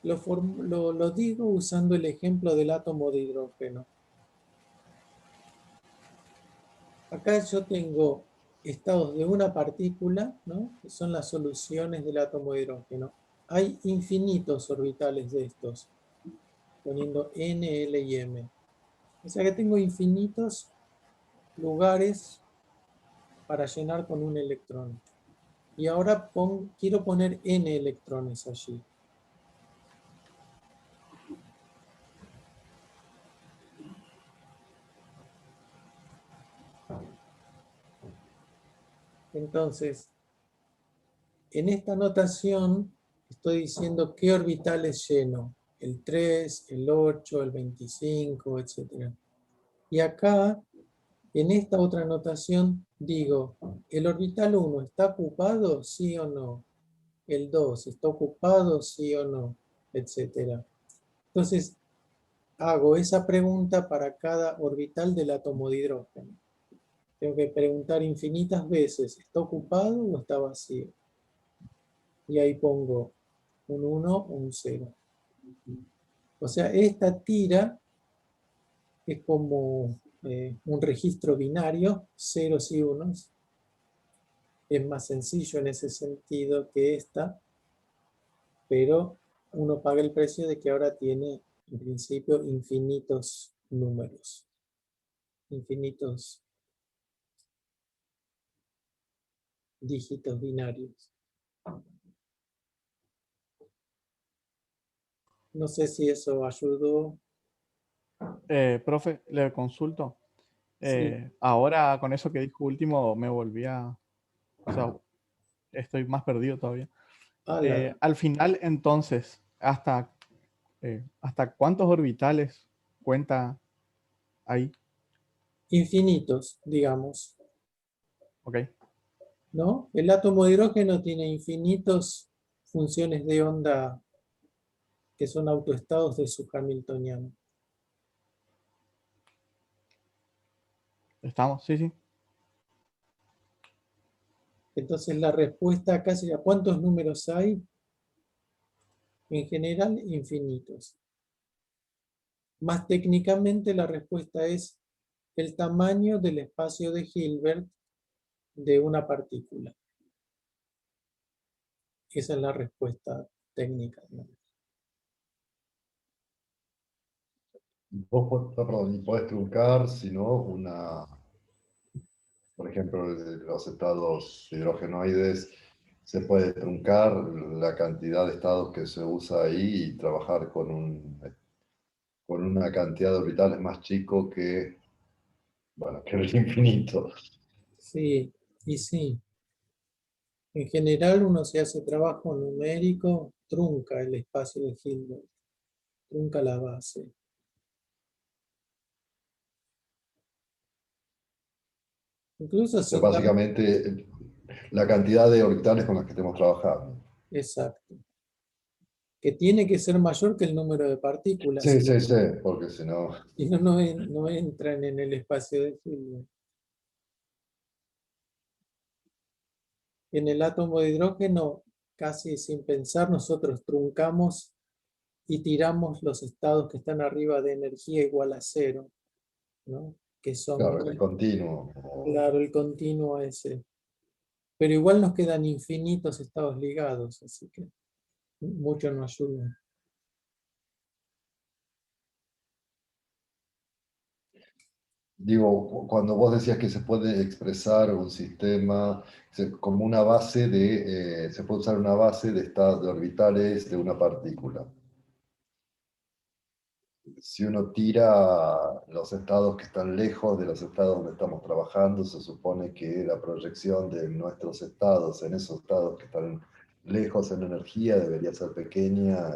lo digo usando el ejemplo del átomo de hidrógeno. Acá yo tengo estados de una partícula, ¿no?, que son las soluciones del átomo de hidrógeno. Hay infinitos orbitales de estos, poniendo n, l y m. O sea que tengo infinitos lugares para llenar con un electrón. Y ahora quiero poner n electrones allí. Entonces, en esta notación estoy diciendo qué orbitales lleno. El 3, el 8, el 25, etc. Y acá, en esta otra notación, digo, ¿el orbital 1 está ocupado? ¿Sí o no? El 2, ¿está ocupado? ¿Sí o no? Etcétera. Entonces, hago esa pregunta para cada orbital del átomo de hidrógeno. Tengo que preguntar infinitas veces, ¿está ocupado o está vacío? Y ahí pongo un 1 o un 0. O sea, esta tira es como un registro binario, ceros y unos. Es más sencillo en ese sentido que esta, pero uno paga el precio de que ahora tiene En principio, infinitos números, infinitos dígitos binarios. No sé si eso ayudó. Profe, le consulto. Sí. Ahora con eso que dijo último me o sea, estoy más perdido todavía. Al final, entonces, ¿hasta cuántos orbitales cuenta ahí? Infinitos, digamos, Ok, ¿no? El átomo de hidrógeno tiene infinitos funciones de onda que son autoestados de su hamiltoniano. estamos, sí, sí. Entonces la respuesta acá sería, ¿cuántos números hay? En general, infinitos. Más técnicamente la respuesta es el tamaño del espacio de Hilbert de una partícula. Esa es la respuesta técnica, ¿no? Perdón, podés truncar, sino por ejemplo, los estados hidrogenoides, se puede truncar la cantidad de estados que se usa ahí y trabajar con una cantidad de orbitales más chico que, bueno, que el infinito. Sí, y sí. En general, uno se hace trabajo numérico, trunca el espacio de Hilbert, trunca la base. Incluso O sea, si está... básicamente, la cantidad de orbitales con las que estemos trabajando. Exacto. Que tiene que ser mayor que el número de partículas, Sí, sí, sí, porque si no, si no, no entran en el espacio de Hilbert. En el átomo de hidrógeno, casi sin pensar, nosotros truncamos y tiramos los estados que están arriba de energía igual a cero, ¿no? Que son, claro, es continuo. claro, el continuo ese. Pero igual nos quedan infinitos estados ligados, así que mucho no ayuda. Digo, cuando vos decías que se puede expresar un sistema como una base se puede usar una base de estados de orbitales de una partícula. Si uno tira los estados que están lejos de los estados donde estamos trabajando, se supone que la proyección de nuestros estados en esos estados que están lejos en energía debería ser pequeña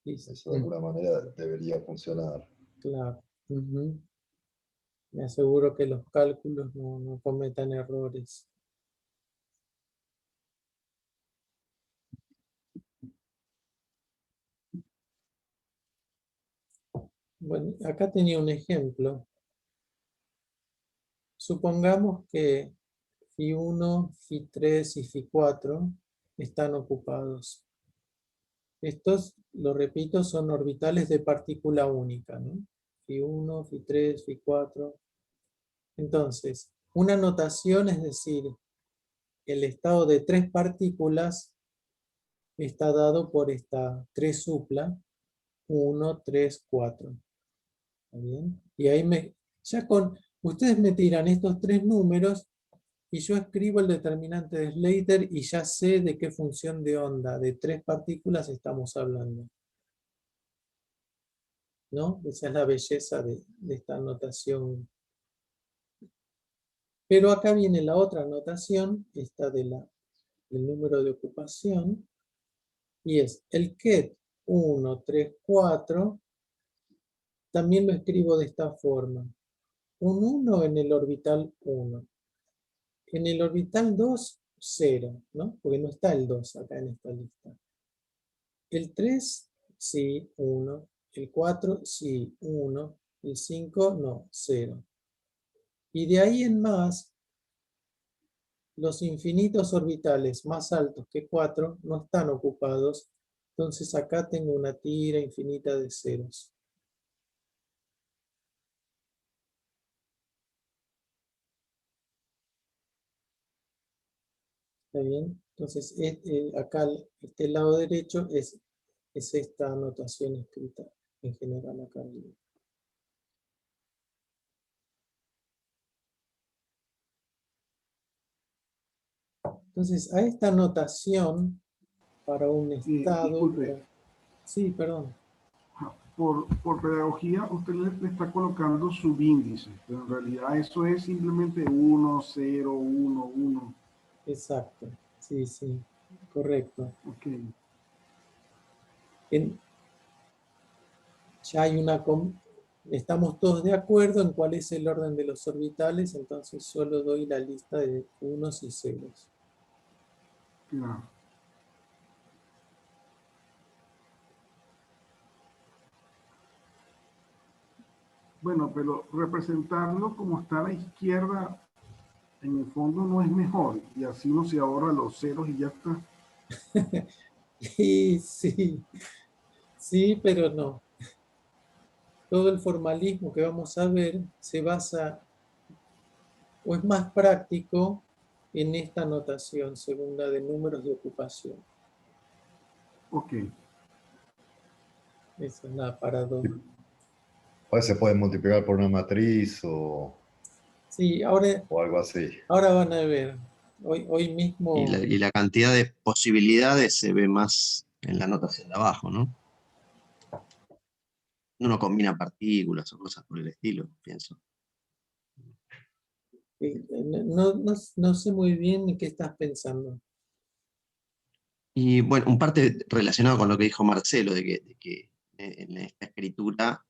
y eso de alguna manera debería funcionar. Claro. Ujú. Me aseguro que los cálculos no cometan errores. Bueno, acá tenía un ejemplo. Supongamos que Φ1, Φ3 y Φ4 están ocupados. Estos, lo repito, son orbitales de partícula única, ¿no? Φ1, Φ3, Φ4. Entonces, una notación es decir, el estado de tres partículas está dado por esta 3 supla, 1, 3, 4. ¿Está bien? Y ahí ustedes me tiran estos tres números y yo escribo el determinante de Slater y ya sé de qué función de onda de tres partículas estamos hablando. ¿No? Esa es la belleza de esta notación. Pero acá viene la otra notación, esta del número de ocupación, y es el ket 1, 3, 4, también lo escribo de esta forma. Un 1 en el orbital 1. En el orbital 2, 0, ¿no? Porque no está el 2 acá en esta lista. El 3, sí, 1. El 4, sí, 1. El 5, no, 0. Y de ahí en más, los infinitos orbitales más altos que 4 no están ocupados. Entonces acá tengo una tira infinita de ceros. ¿Está bien? Entonces acá este lado derecho es es esta notación escrita en general acá arriba. Entonces, a esta notación para un estado... Disculpe, Sí, perdón. por pedagogía usted le está colocando subíndices, pero en realidad eso es simplemente 1, 0, 1, 1. Exacto. Sí, sí. Correcto. Ok. Ya hay estamos todos de acuerdo en cuál es el orden de los orbitales, entonces solo doy la lista de unos y ceros. Claro. Bueno, pero representarlo como está a la izquierda, en el fondo no es mejor, y así no se ahorra los ceros y ya está. Y sí, sí, pero no. Todo el formalismo que vamos a ver se basa, o es más práctico, en esta notación segunda de números de ocupación. Ok. Esa es la paradoja. A veces se puede multiplicar por una matriz o Sí, ahora algo así. van a ver. Hoy mismo... Y la cantidad de posibilidades se ve más en la notación de abajo, ¿no? Uno combina partículas o cosas por el estilo, pienso. No sé muy bien en qué estás pensando. Y bueno, un parte relacionado con lo que dijo Marcelo, de que en esta escritura,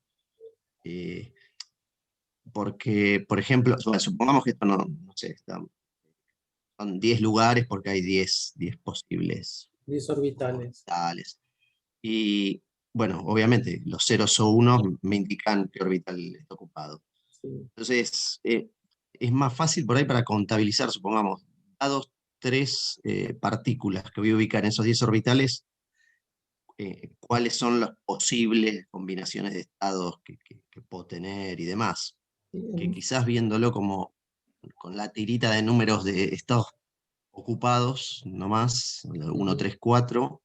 porque, por ejemplo, bueno, supongamos que esto no sé, son 10 lugares porque hay 10 posibles 10 orbitales. orbitales. Y bueno, obviamente los ceros o unos me indican qué orbital está ocupado. Sí. Entonces, es más fácil por ahí para contabilizar, supongamos, dados 3 partículas que voy a ubicar en esos 10 orbitales, cuáles son las posibles combinaciones de estados que puedo tener y demás. Que quizás viéndolo como con la tirita de números de estados ocupados, nomás, 1, 3, 4,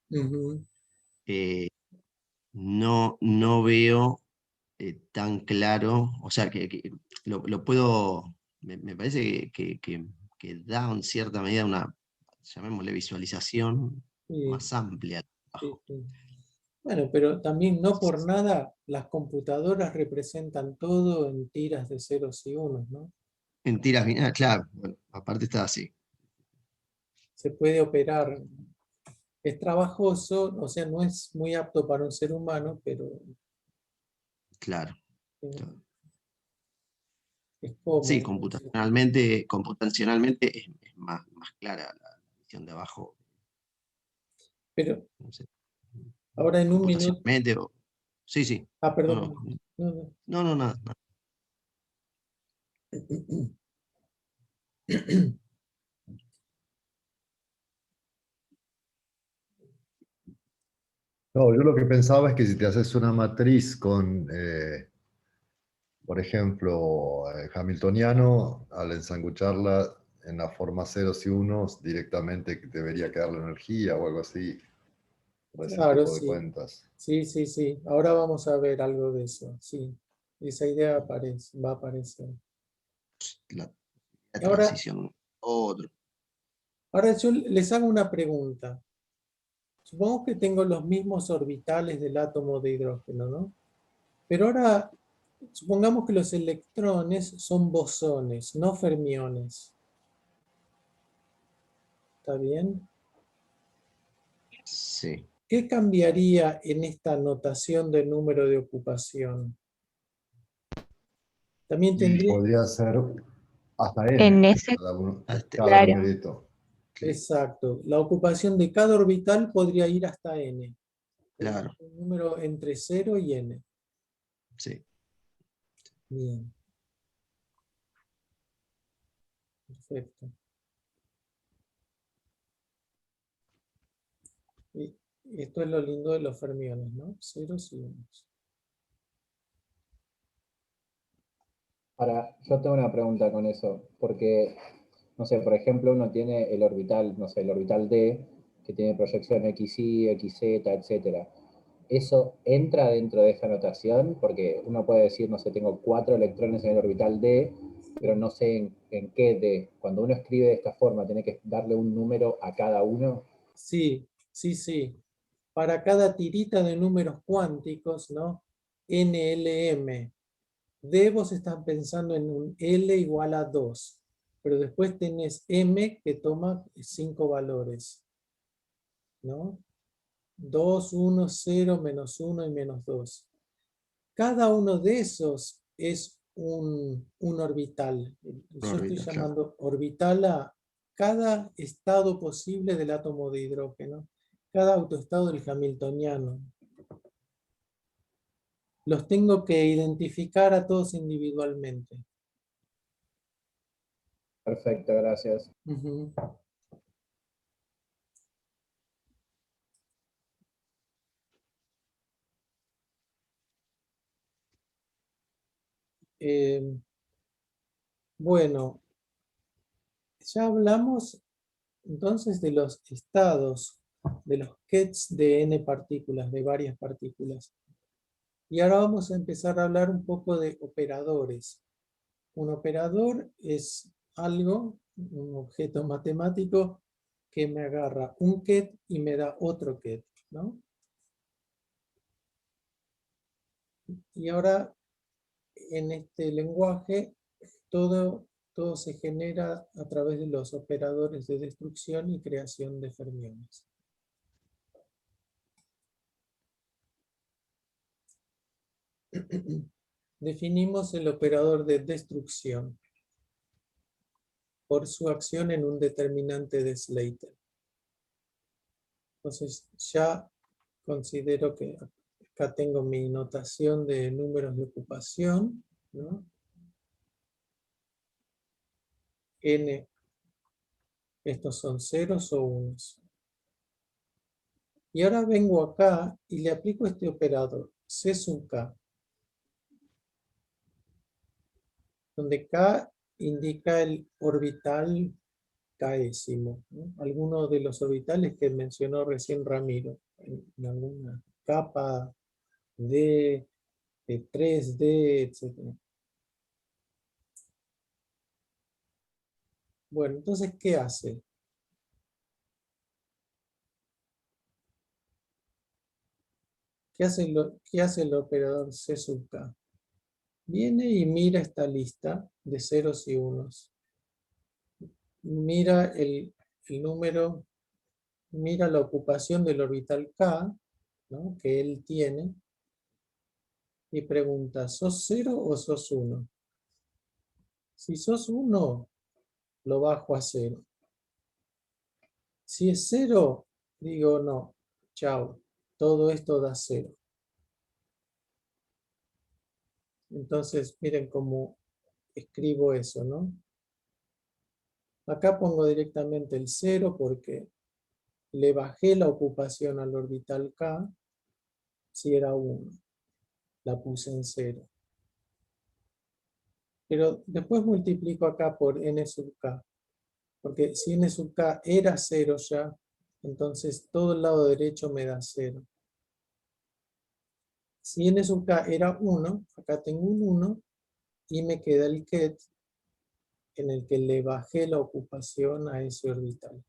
no veo tan claro, o sea, que lo puedo, me parece que da en cierta medida una, llamémosle, visualización Sí, más amplia. sí, sí. Bueno, pero también no por nada las computadoras representan todo en tiras de ceros y unos, ¿no? En tiras binarias, claro, bueno, aparte está así. Se puede operar. Es trabajoso, o sea, no es muy apto para un ser humano, pero Claro. es cómodo. Sí, computacionalmente es más clara la visión de abajo. Pero No sé, ahora en un minuto... computacionalmente sí, sí. Ah, perdón. No, nada. No, yo lo que pensaba es que si te haces una matriz con, por ejemplo, hamiltoniano, al ensangucharla en la forma ceros y unos, directamente debería quedar la energía o algo así, por ese Claro, tipo de sí. cuentas. Sí, sí, sí. Ahora vamos a ver algo de eso. Sí. Esa idea va a aparecer. La Ahora, transición. Otro. ahora yo les hago una pregunta. Supongo que tengo los mismos orbitales del átomo de hidrógeno, ¿no? Pero ahora, supongamos que los electrones son bosones, no fermiones. ¿Está bien? Sí. ¿Qué cambiaría en esta notación de número de ocupación? También Y tendría... podría ser hasta n, En ese, cada claro, numerito. Exacto. La ocupación de cada orbital podría ir hasta n. Claro. Un número entre 0 y n. Sí. Bien. Perfecto. Y esto es lo lindo de los fermiones, ¿no? Ceros y unos. Ahora, yo tengo una pregunta con eso, porque, no sé, por ejemplo, uno tiene el orbital, no sé, el orbital D, que tiene proyección XY, XZ, etcétera. ¿eso entra dentro de esta notación? Porque uno puede decir, no sé, tengo 4 electrones en el orbital D, pero no sé en qué D. Cuando uno escribe de esta forma, ¿tiene que darle un número a cada uno? Sí, sí, sí. Para cada tirita de números cuánticos, ¿no? NLM. D vos estás pensando en un L igual a 2, pero después tenés M que toma 5 valores, ¿no? 2, 1, 0, menos 1 y menos 2. Cada uno de esos es un orbital. Yo estoy Orbital, claro. llamando orbital a cada estado posible del átomo de hidrógeno, cada autoestado del hamiltoniano. Los tengo que identificar a todos individualmente. Perfecto, gracias. Ujú. Bueno, ya hablamos entonces de los estados, de los qubits de n partículas, de varias partículas. Y ahora vamos a empezar a hablar un poco de operadores. Un operador es algo, un objeto matemático que me agarra un qubit y me da otro qubit, ¿no? Y ahora en este lenguaje todo se genera a través de los operadores de destrucción y creación de fermiones. Definimos el operador de destrucción por su acción en un determinante de Slater. Entonces ya considero que acá tengo mi notación de números de ocupación, ¿no? N, estos son ceros o unos. Y ahora vengo acá y le aplico este operador, C sub K, donde K indica el orbital késimo, ¿no? Algunos de los orbitales que mencionó recién Ramiro, en alguna capa D, de 3D, etc. Bueno, entonces, ¿qué hace? ¿Qué hace el operador C sub K? Viene y mira esta lista de ceros y unos. Mira el número, mira la ocupación del orbital K, ¿no?, que él tiene, y pregunta, ¿sos 0 o sos 1? Si sos 1, lo bajo a 0. Si es 0, digo no, chao, todo esto da 0. Entonces, miren cómo escribo eso, ¿no? Acá pongo directamente el 0 porque le bajé la ocupación al orbital K si era 1. La puse en 0. Pero después multiplico acá por n sub k. Porque si n sub k era 0 ya, entonces todo el lado derecho me da 0. Si n sub k era 1, acá tengo un 1 y me queda el ket en el que le bajé la ocupación a ese orbital.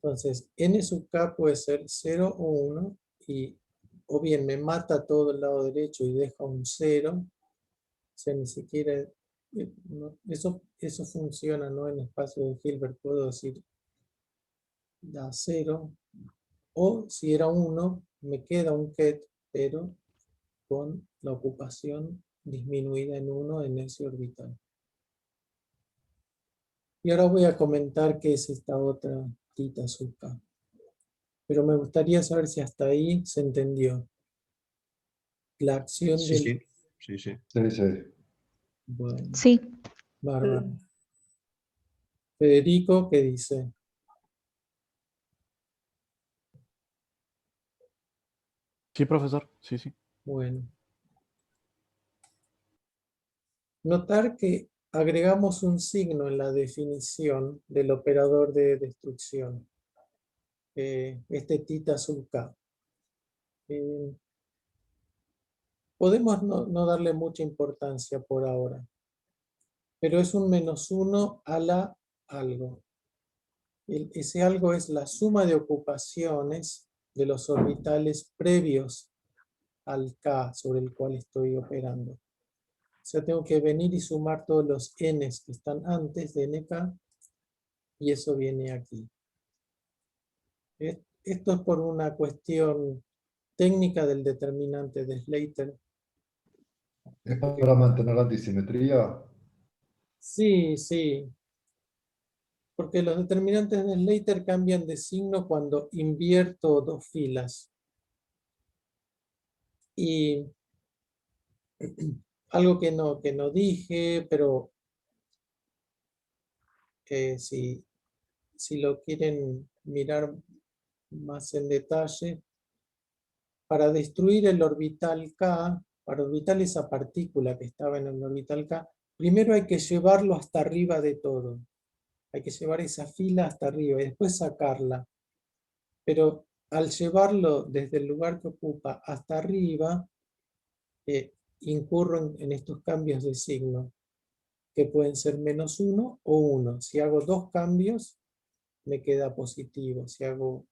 Entonces, n sub k puede ser 0 o 1, y o bien me mata todo el lado derecho y deja un 0, o sea, ni siquiera, eso funciona, ¿no? En espacio de Hilbert puedo decir, da 0, o si era 1, me queda un ket, pero con la ocupación disminuida en 1 en ese orbital. Y ahora voy a comentar qué es esta otra tita sub k. Pero me gustaría saber si hasta ahí se entendió. La acción Sí, del... sí, sí, sí. Sí, sí. Bueno, Sí, bárbaro. Federico, ¿qué dice? Sí, profesor, sí, sí. Bueno. Notar que agregamos un signo en la definición del operador de destrucción. este tita sub k. Podemos no darle mucha importancia por ahora, pero es un -1 a la algo. Ese algo es la suma de ocupaciones de los orbitales previos al K sobre el cual estoy operando. O sea, tengo que venir y sumar todos los n's que están antes de nk, y eso viene aquí. Esto es por una cuestión técnica del determinante de Slater. ¿Es para mantener la disimetría? Sí, sí. Porque los determinantes de Slater cambian de signo cuando invierto dos filas. Y algo que no dije, pero si lo quieren mirar más en detalle, para destruir el orbital K, para orbitar esa partícula que estaba en el orbital K, primero hay que llevarlo hasta arriba de todo. Hay que llevar esa fila hasta arriba y después sacarla. Pero al llevarlo desde el lugar que ocupa hasta arriba, incurro en estos cambios de signo, que pueden ser -1 o 1. Si hago dos cambios, me queda positivo. Si hago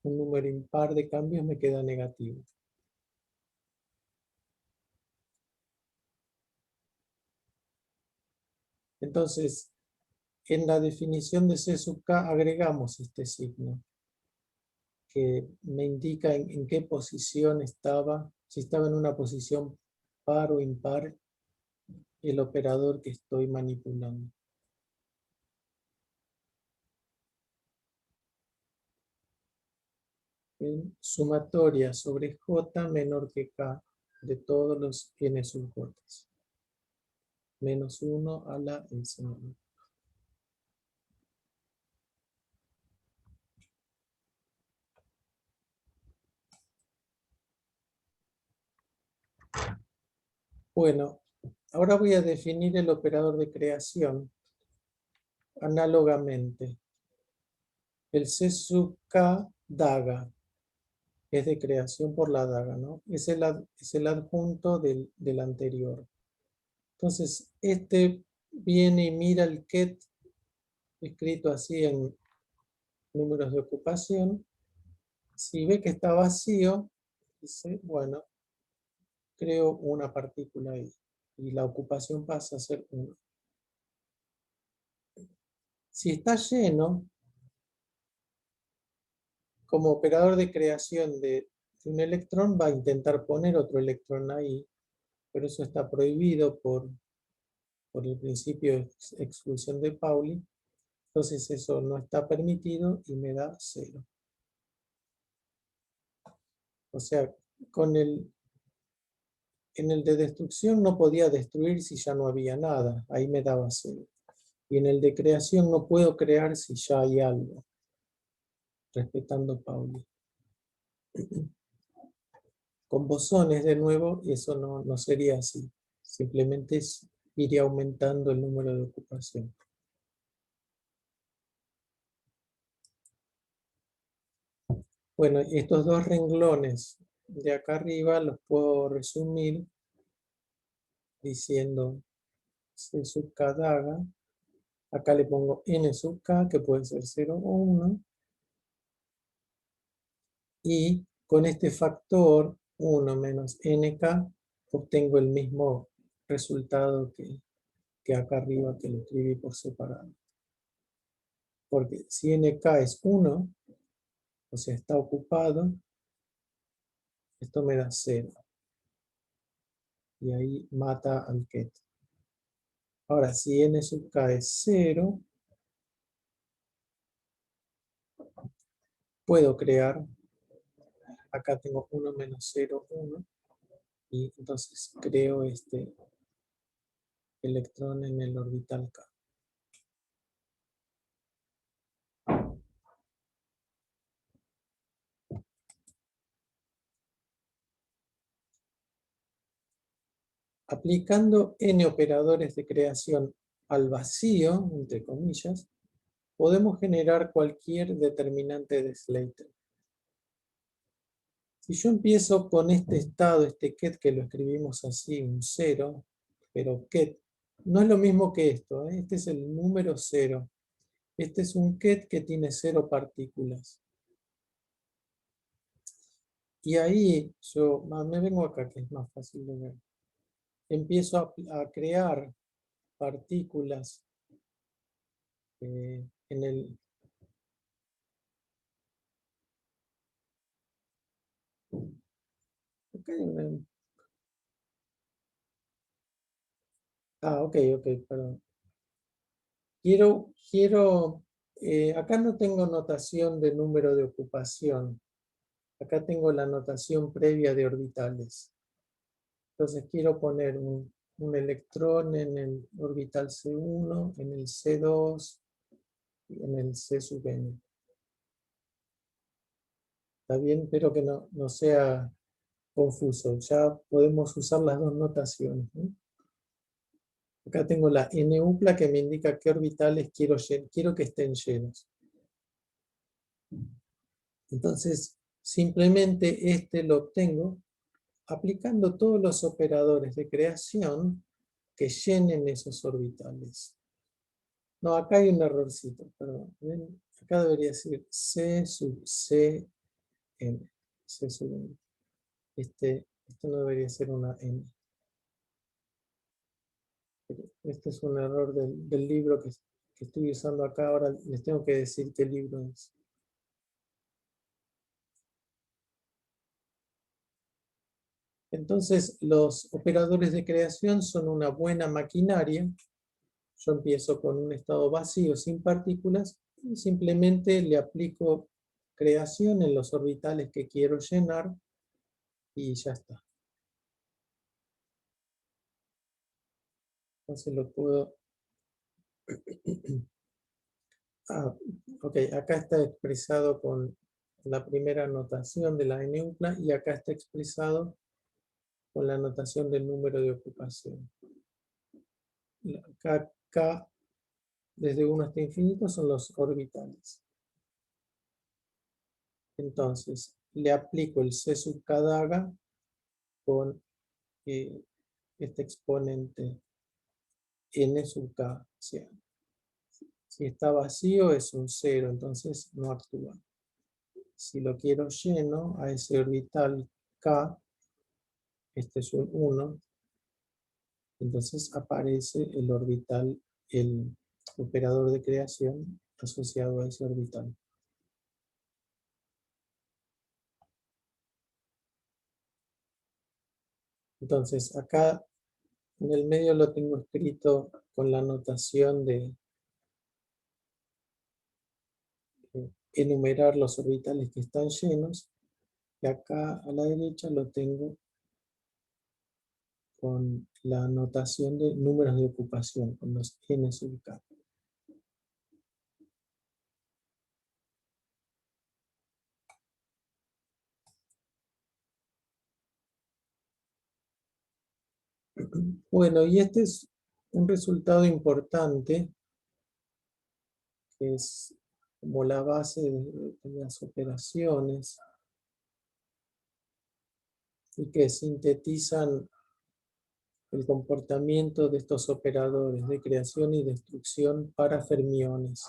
un número impar de cambios, me queda negativo. Entonces, en la definición de C sub k agregamos este signo, que me indica en qué posición estaba, si estaba en una posición par o impar, el operador que estoy manipulando. En sumatoria sobre J menor que K de todos los n sub J. -1 a la S menor. Bueno, ahora voy a definir el operador de creación análogamente. El C sub K daga es de creación por la daga, ¿no? Es el adjunto del anterior. Entonces, este viene y mira el ket escrito así en números de ocupación. Si ve que está vacío, dice, bueno, creo una partícula ahí. Y la ocupación pasa a ser 1. Si está lleno, como operador de creación de un electrón, va a intentar poner otro electrón ahí, pero eso está prohibido por el principio de exclusión de Pauli. Entonces eso no está permitido y me da 0. O sea, en el de destrucción no podía destruir si ya no había nada, ahí me daba 0. Y en el de creación no puedo crear si ya hay algo, respetando Pauli. Con bosones, de nuevo, eso no sería así. Simplemente iría aumentando el número de ocupación. Bueno, estos dos renglones de acá arriba los puedo resumir diciendo C sub k daga. Acá le pongo n sub k, que puede ser 0 o 1. Y con este factor, 1 menos nk, obtengo el mismo resultado que acá arriba, que lo escribí por separado. Porque si nk es 1, o sea, está ocupado, esto me da 0. Y ahí mata al ket. Ahora, si n sub k es 0, puedo crear, acá tengo 1 menos 0, 1, y entonces creo este electrón en el orbital K. Aplicando n operadores de creación al vacío, entre comillas, podemos generar cualquier determinante de Slater. Si yo empiezo con este estado, este ket, que lo escribimos así, un 0, pero ket, no es lo mismo que esto, ¿eh? Este es el número 0. Este es un ket que tiene 0 partículas. Y ahí yo me vengo acá, que es más fácil de ver. Empiezo a crear partículas en el... ok, perdón. Acá no tengo notación de número de ocupación. Acá tengo la notación previa de orbitales. Entonces quiero poner un electrón en el orbital C1, en el C2 y en el C sub n. Está bien, espero que no sea confuso. Ya podemos usar las dos notaciones, ¿no? Acá tengo la N-upla que me indica qué orbitales quiero que estén llenos. Entonces, simplemente este lo obtengo aplicando todos los operadores de creación que llenen esos orbitales. No, acá hay un errorcito, perdón. ¿Ven? Acá debería decir C sub C N. C sub N. Esto no debería ser una N. Este es un error del libro que estoy usando acá. Ahora les tengo que decir qué libro es. Entonces, los operadores de creación son una buena maquinaria. Yo empiezo con un estado vacío sin partículas y simplemente le aplico creación en los orbitales que quiero llenar y ya está. Entonces lo puedo... ok, acá está expresado con la primera notación de la N-upla y acá está expresado con la notación del número de ocupación. Acá, desde 1 hasta infinito, son los orbitales. Entonces, le aplico el C sub k daga con este exponente n sub k. Si está vacío es un 0, entonces no actúa. Si lo quiero lleno, a ese orbital k, este es un 1, entonces aparece el orbital, el operador de creación asociado a ese orbital. Entonces acá en el medio lo tengo escrito con la notación de enumerar los orbitales que están llenos, y acá a la derecha lo tengo con la notación de números de ocupación, con los n sub k. Bueno, y este es un resultado importante, que es como la base de las operaciones, y que sintetizan el comportamiento de estos operadores de creación y destrucción para fermiones.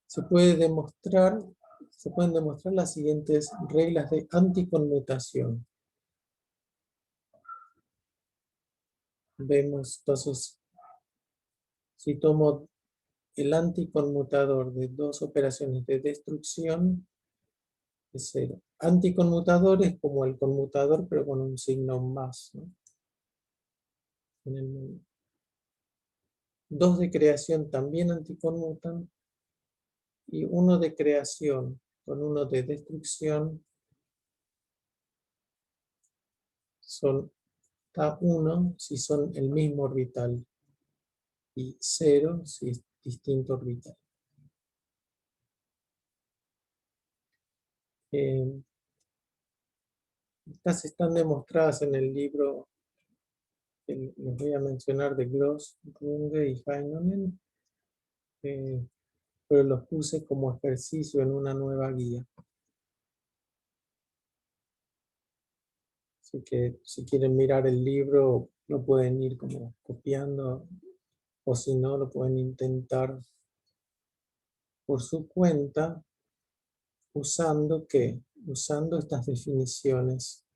Se pueden demostrar las siguientes reglas de anticonmutación. Vemos entonces, si tomo el anticonmutador de dos operaciones de destrucción, es 0. Anticonmutador es como el conmutador, pero con un signo más, ¿no? En el medio. Dos de creación también anticonmutan, y uno de creación con uno de destrucción son A1 si son el mismo orbital y 0 si es distinto orbital. Estas están demostradas en el libro que les voy a mencionar de Gross, Runge y Heinonen. pero los puse como ejercicio en una nueva guía. Así que si quieren mirar el libro, lo pueden ir como copiando, o si no, lo pueden intentar por su cuenta, usando estas definiciones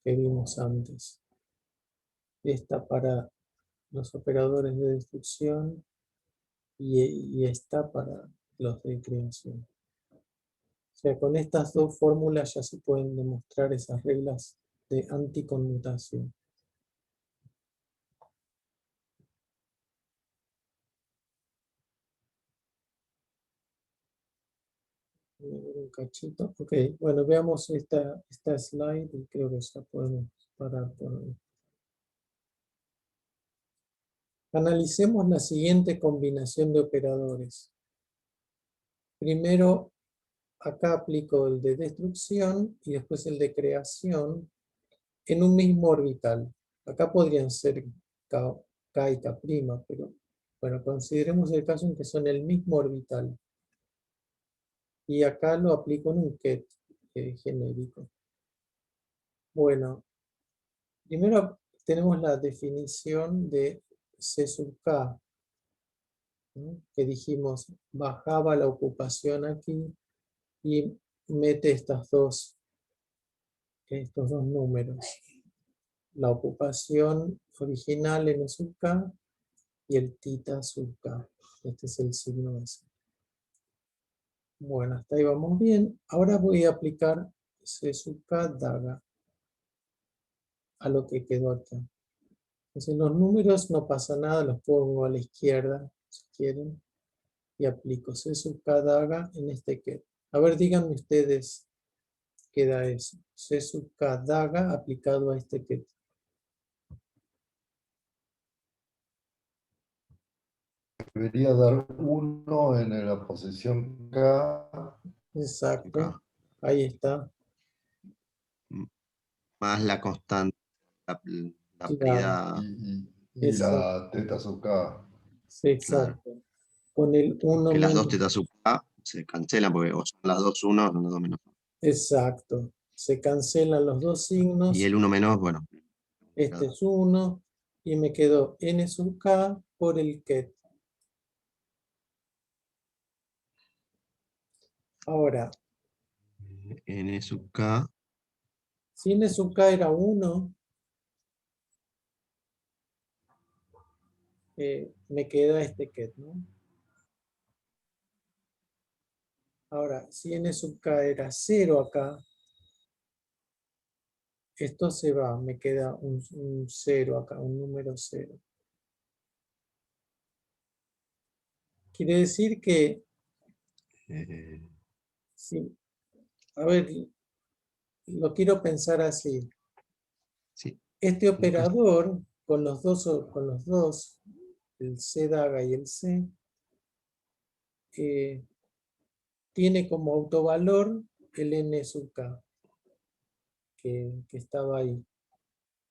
que vimos antes. Esta para los operadores de destrucción y esta para los de creación. O sea, con estas dos fórmulas ya se pueden demostrar esas reglas de anticonmutación. Un cachito. Ok, bueno, veamos esta slide y creo que ya podemos parar por hoy. Analicemos la siguiente combinación de operadores. Primero, acá aplico el de destrucción y después el de creación en un mismo orbital. Acá podrían ser K y K', pero bueno, consideremos el caso en que son el mismo orbital. Y acá lo aplico en un ket genérico. Bueno, primero tenemos la definición de C sub K, ¿no? Que dijimos, bajaba la ocupación aquí y mete estos dos números. La ocupación original N sub K y el tita sub K. Este es el signo S. Bueno, hasta ahí vamos bien. Ahora voy a aplicar C sub K daga a lo que quedó acá. Entonces los números no pasa nada, los pongo a la izquierda, si quieren, y aplico C sub K daga en este ket. A ver, díganme ustedes qué da eso. C sub K daga aplicado a este ket. Debería dar 1 en la posición K. Exacto. Ahí está. Más la constante, la Claro. paridad. Y la teta sub K. Sí, exacto. Con el 1 Que las menos. dos tetas sub K se cancelan porque o son las dos 1 o las dos menos 1. Exacto. Se cancelan los dos signos. Y el 1 menos, bueno. Este es 1 y me quedó N sub K por el ket. Ahora, N sub K. si N sub K era 1, me queda este ket, ¿no? Ahora, si N sub K era 0 acá, esto se va, me queda un 0 acá, un número 0. Quiere decir que, sí, a ver, lo quiero pensar así. Sí. Este operador, con los dos, el C daga y el C, tiene como autovalor el N sub K, que estaba ahí.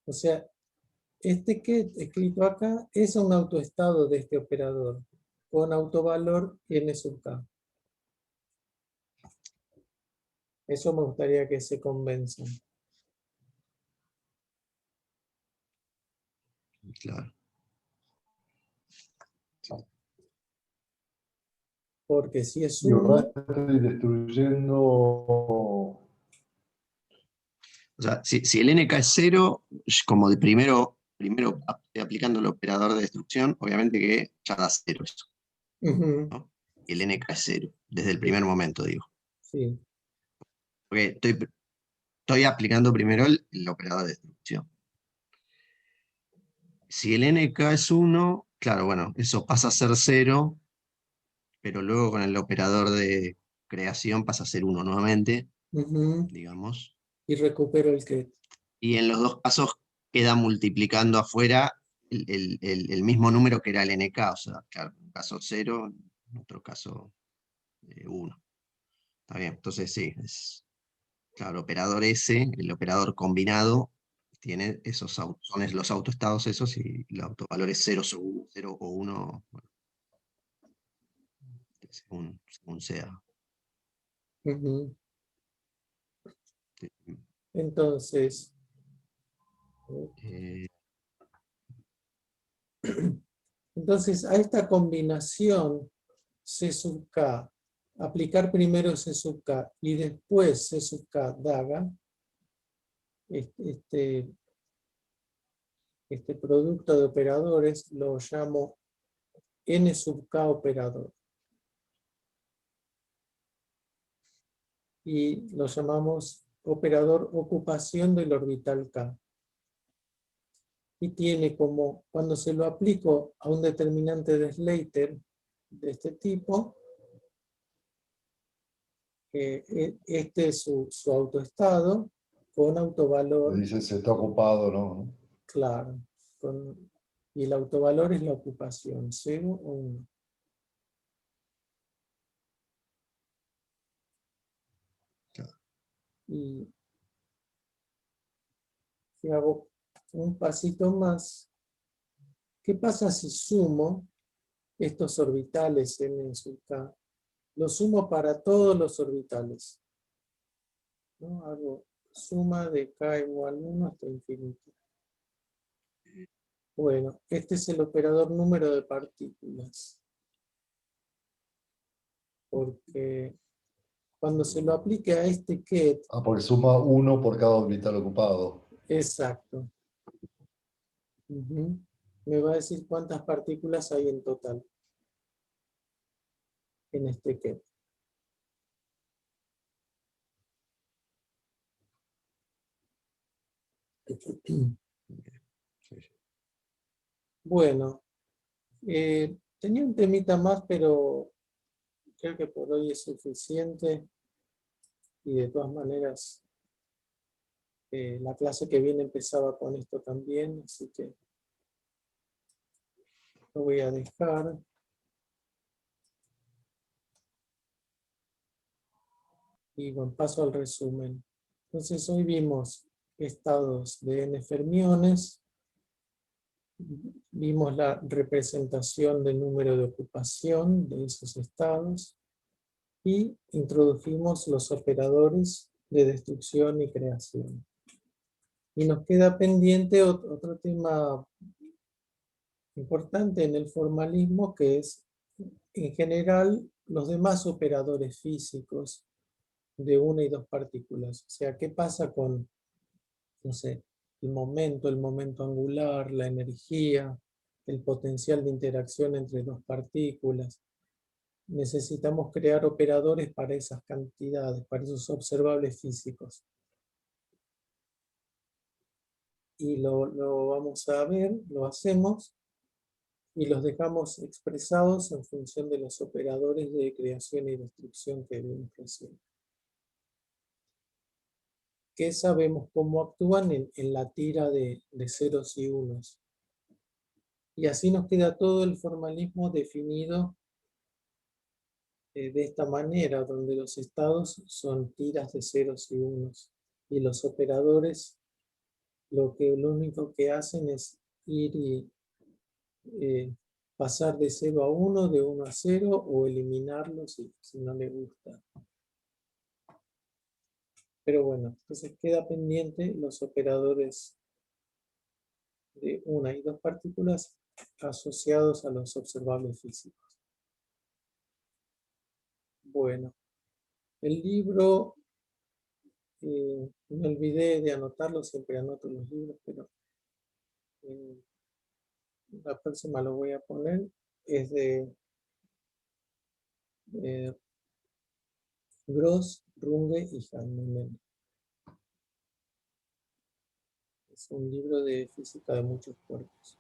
O sea, este que escrito acá es un autoestado de este operador, con autovalor N sub K. Eso me gustaría que se convenzan. Claro. Porque si es Y ahora 1... estoy destruyendo. O sea, si el NK es 0, como de primero aplicando el operador de destrucción, obviamente que ya da 0 eso. ¿No? El NK es 0, desde el primer momento, digo. Sí. Porque estoy aplicando primero el operador de destrucción. Si el NK es 1, claro, bueno, eso pasa a ser 0, pero luego con el operador de creación pasa a ser 1 nuevamente, digamos. Y recupero el ket. Y en los dos casos queda multiplicando afuera el mismo número que era el NK, o sea, claro, en un caso 0, en otro caso 1. Está bien, entonces sí, claro, operador S, el operador combinado, tiene esos son los autoestados esos y el autovalor es 0 o 1. Bueno, según sea. Ujú. Entonces, Eh, a esta combinación C sub K, aplicar primero C sub K y después C sub K daga, este producto de operadores lo llamo N sub K operador. Y lo llamamos operador ocupación del orbital K. Y tiene como, cuando se lo aplico a un determinante de Slater de este tipo, este es su autoestado con autovalor. Dice se está ocupado, ¿no? Claro. Y el autovalor es la ocupación, 0 o 1. Y si hago un pasito más, ¿qué pasa si sumo estos orbitales n sub k? Lo sumo para todos los orbitales, ¿no? Hago suma de k igual 1 hasta infinito. Bueno, este es el operador número de partículas. Porque cuando se lo aplique a este ket... Porque suma 1 por cada orbital ocupado. Exacto. Me va a decir cuántas partículas hay en total en este ket. Bueno, tenía un temita más, pero creo que por hoy es suficiente. Y de todas maneras, la clase que viene empezaba con esto también, así que lo voy a dejar. Y bueno, paso al resumen. Entonces hoy vimos estados de n fermiones, vimos la representación del número de ocupación de esos estados y introdujimos los operadores de destrucción y creación. Y nos queda pendiente otro tema importante en el formalismo, que es, en general, los demás operadores físicos de una y dos partículas. O sea, ¿qué pasa con, no sé, el momento angular, la energía, el potencial de interacción entre dos partículas? Necesitamos crear operadores para esas cantidades, para esos observables físicos. Y lo vamos a ver, lo hacemos, y los dejamos expresados en función de los operadores de creación y destrucción que vimos recién. ¿Qué sabemos cómo actúan en la tira de ceros y unos? Y así nos queda todo el formalismo definido de esta manera, donde los estados son tiras de ceros y unos. Y los operadores lo único que hacen es ir y pasar de 0 a 1, de 1 a 0, o eliminarlo si no le gusta. Pero bueno, entonces queda pendiente los operadores de una y dos partículas asociados a los observables físicos. Bueno, el libro, me olvidé de anotarlo, siempre anoto los libros, pero la próxima lo voy a poner, es de Gross, Runge y Hahnemann. Es un libro de física de muchos cuerpos.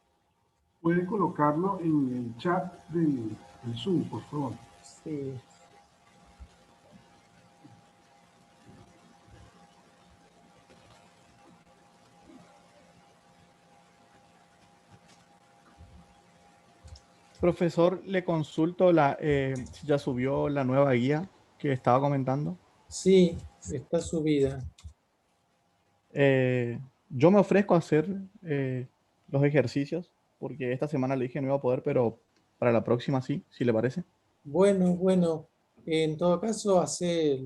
¿Puede colocarlo en el chat del Zoom, por favor? Sí. Profesor, le consulto si ya subió la nueva guía que estaba comentando. Sí, está subida. Yo me ofrezco a hacer los ejercicios, porque esta semana le dije que no iba a poder, pero para la próxima sí, si le parece. Bueno. En todo caso, hacer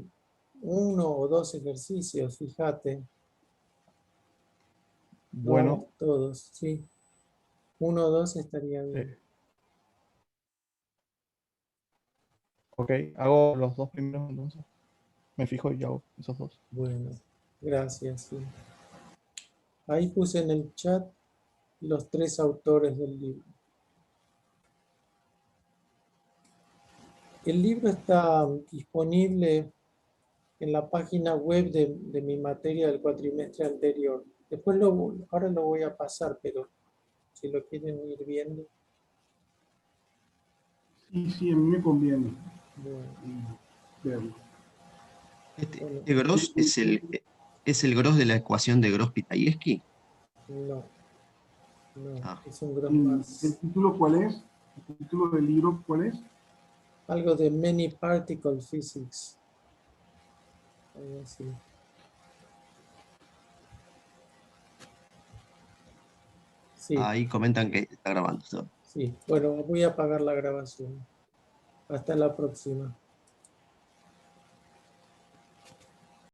1 o 2 ejercicios, fíjate. Bueno, Todos, sí. 1 o 2 estaría bien. ok, hago los 2 primeros entonces. Me fijo y hago esos 2. Bueno, gracias. Sí. Ahí puse en el chat los 3 autores del libro. El libro está disponible en la página web de mi materia del cuatrimestre anterior. Después ahora lo voy a pasar, pero si lo quieren ir viendo. Sí, a mí me conviene verlo. ¿Este Gros es el Gros de la ecuación de Gros-Pitayevsky? No, Ah. es un Gros ¿El más. título cuál es? ¿El título del libro cuál es? Algo de Many Particle Physics. Algo así. Sí, Ahí comentan que está grabando. sí. Bueno, voy a apagar la grabación. Hasta la próxima.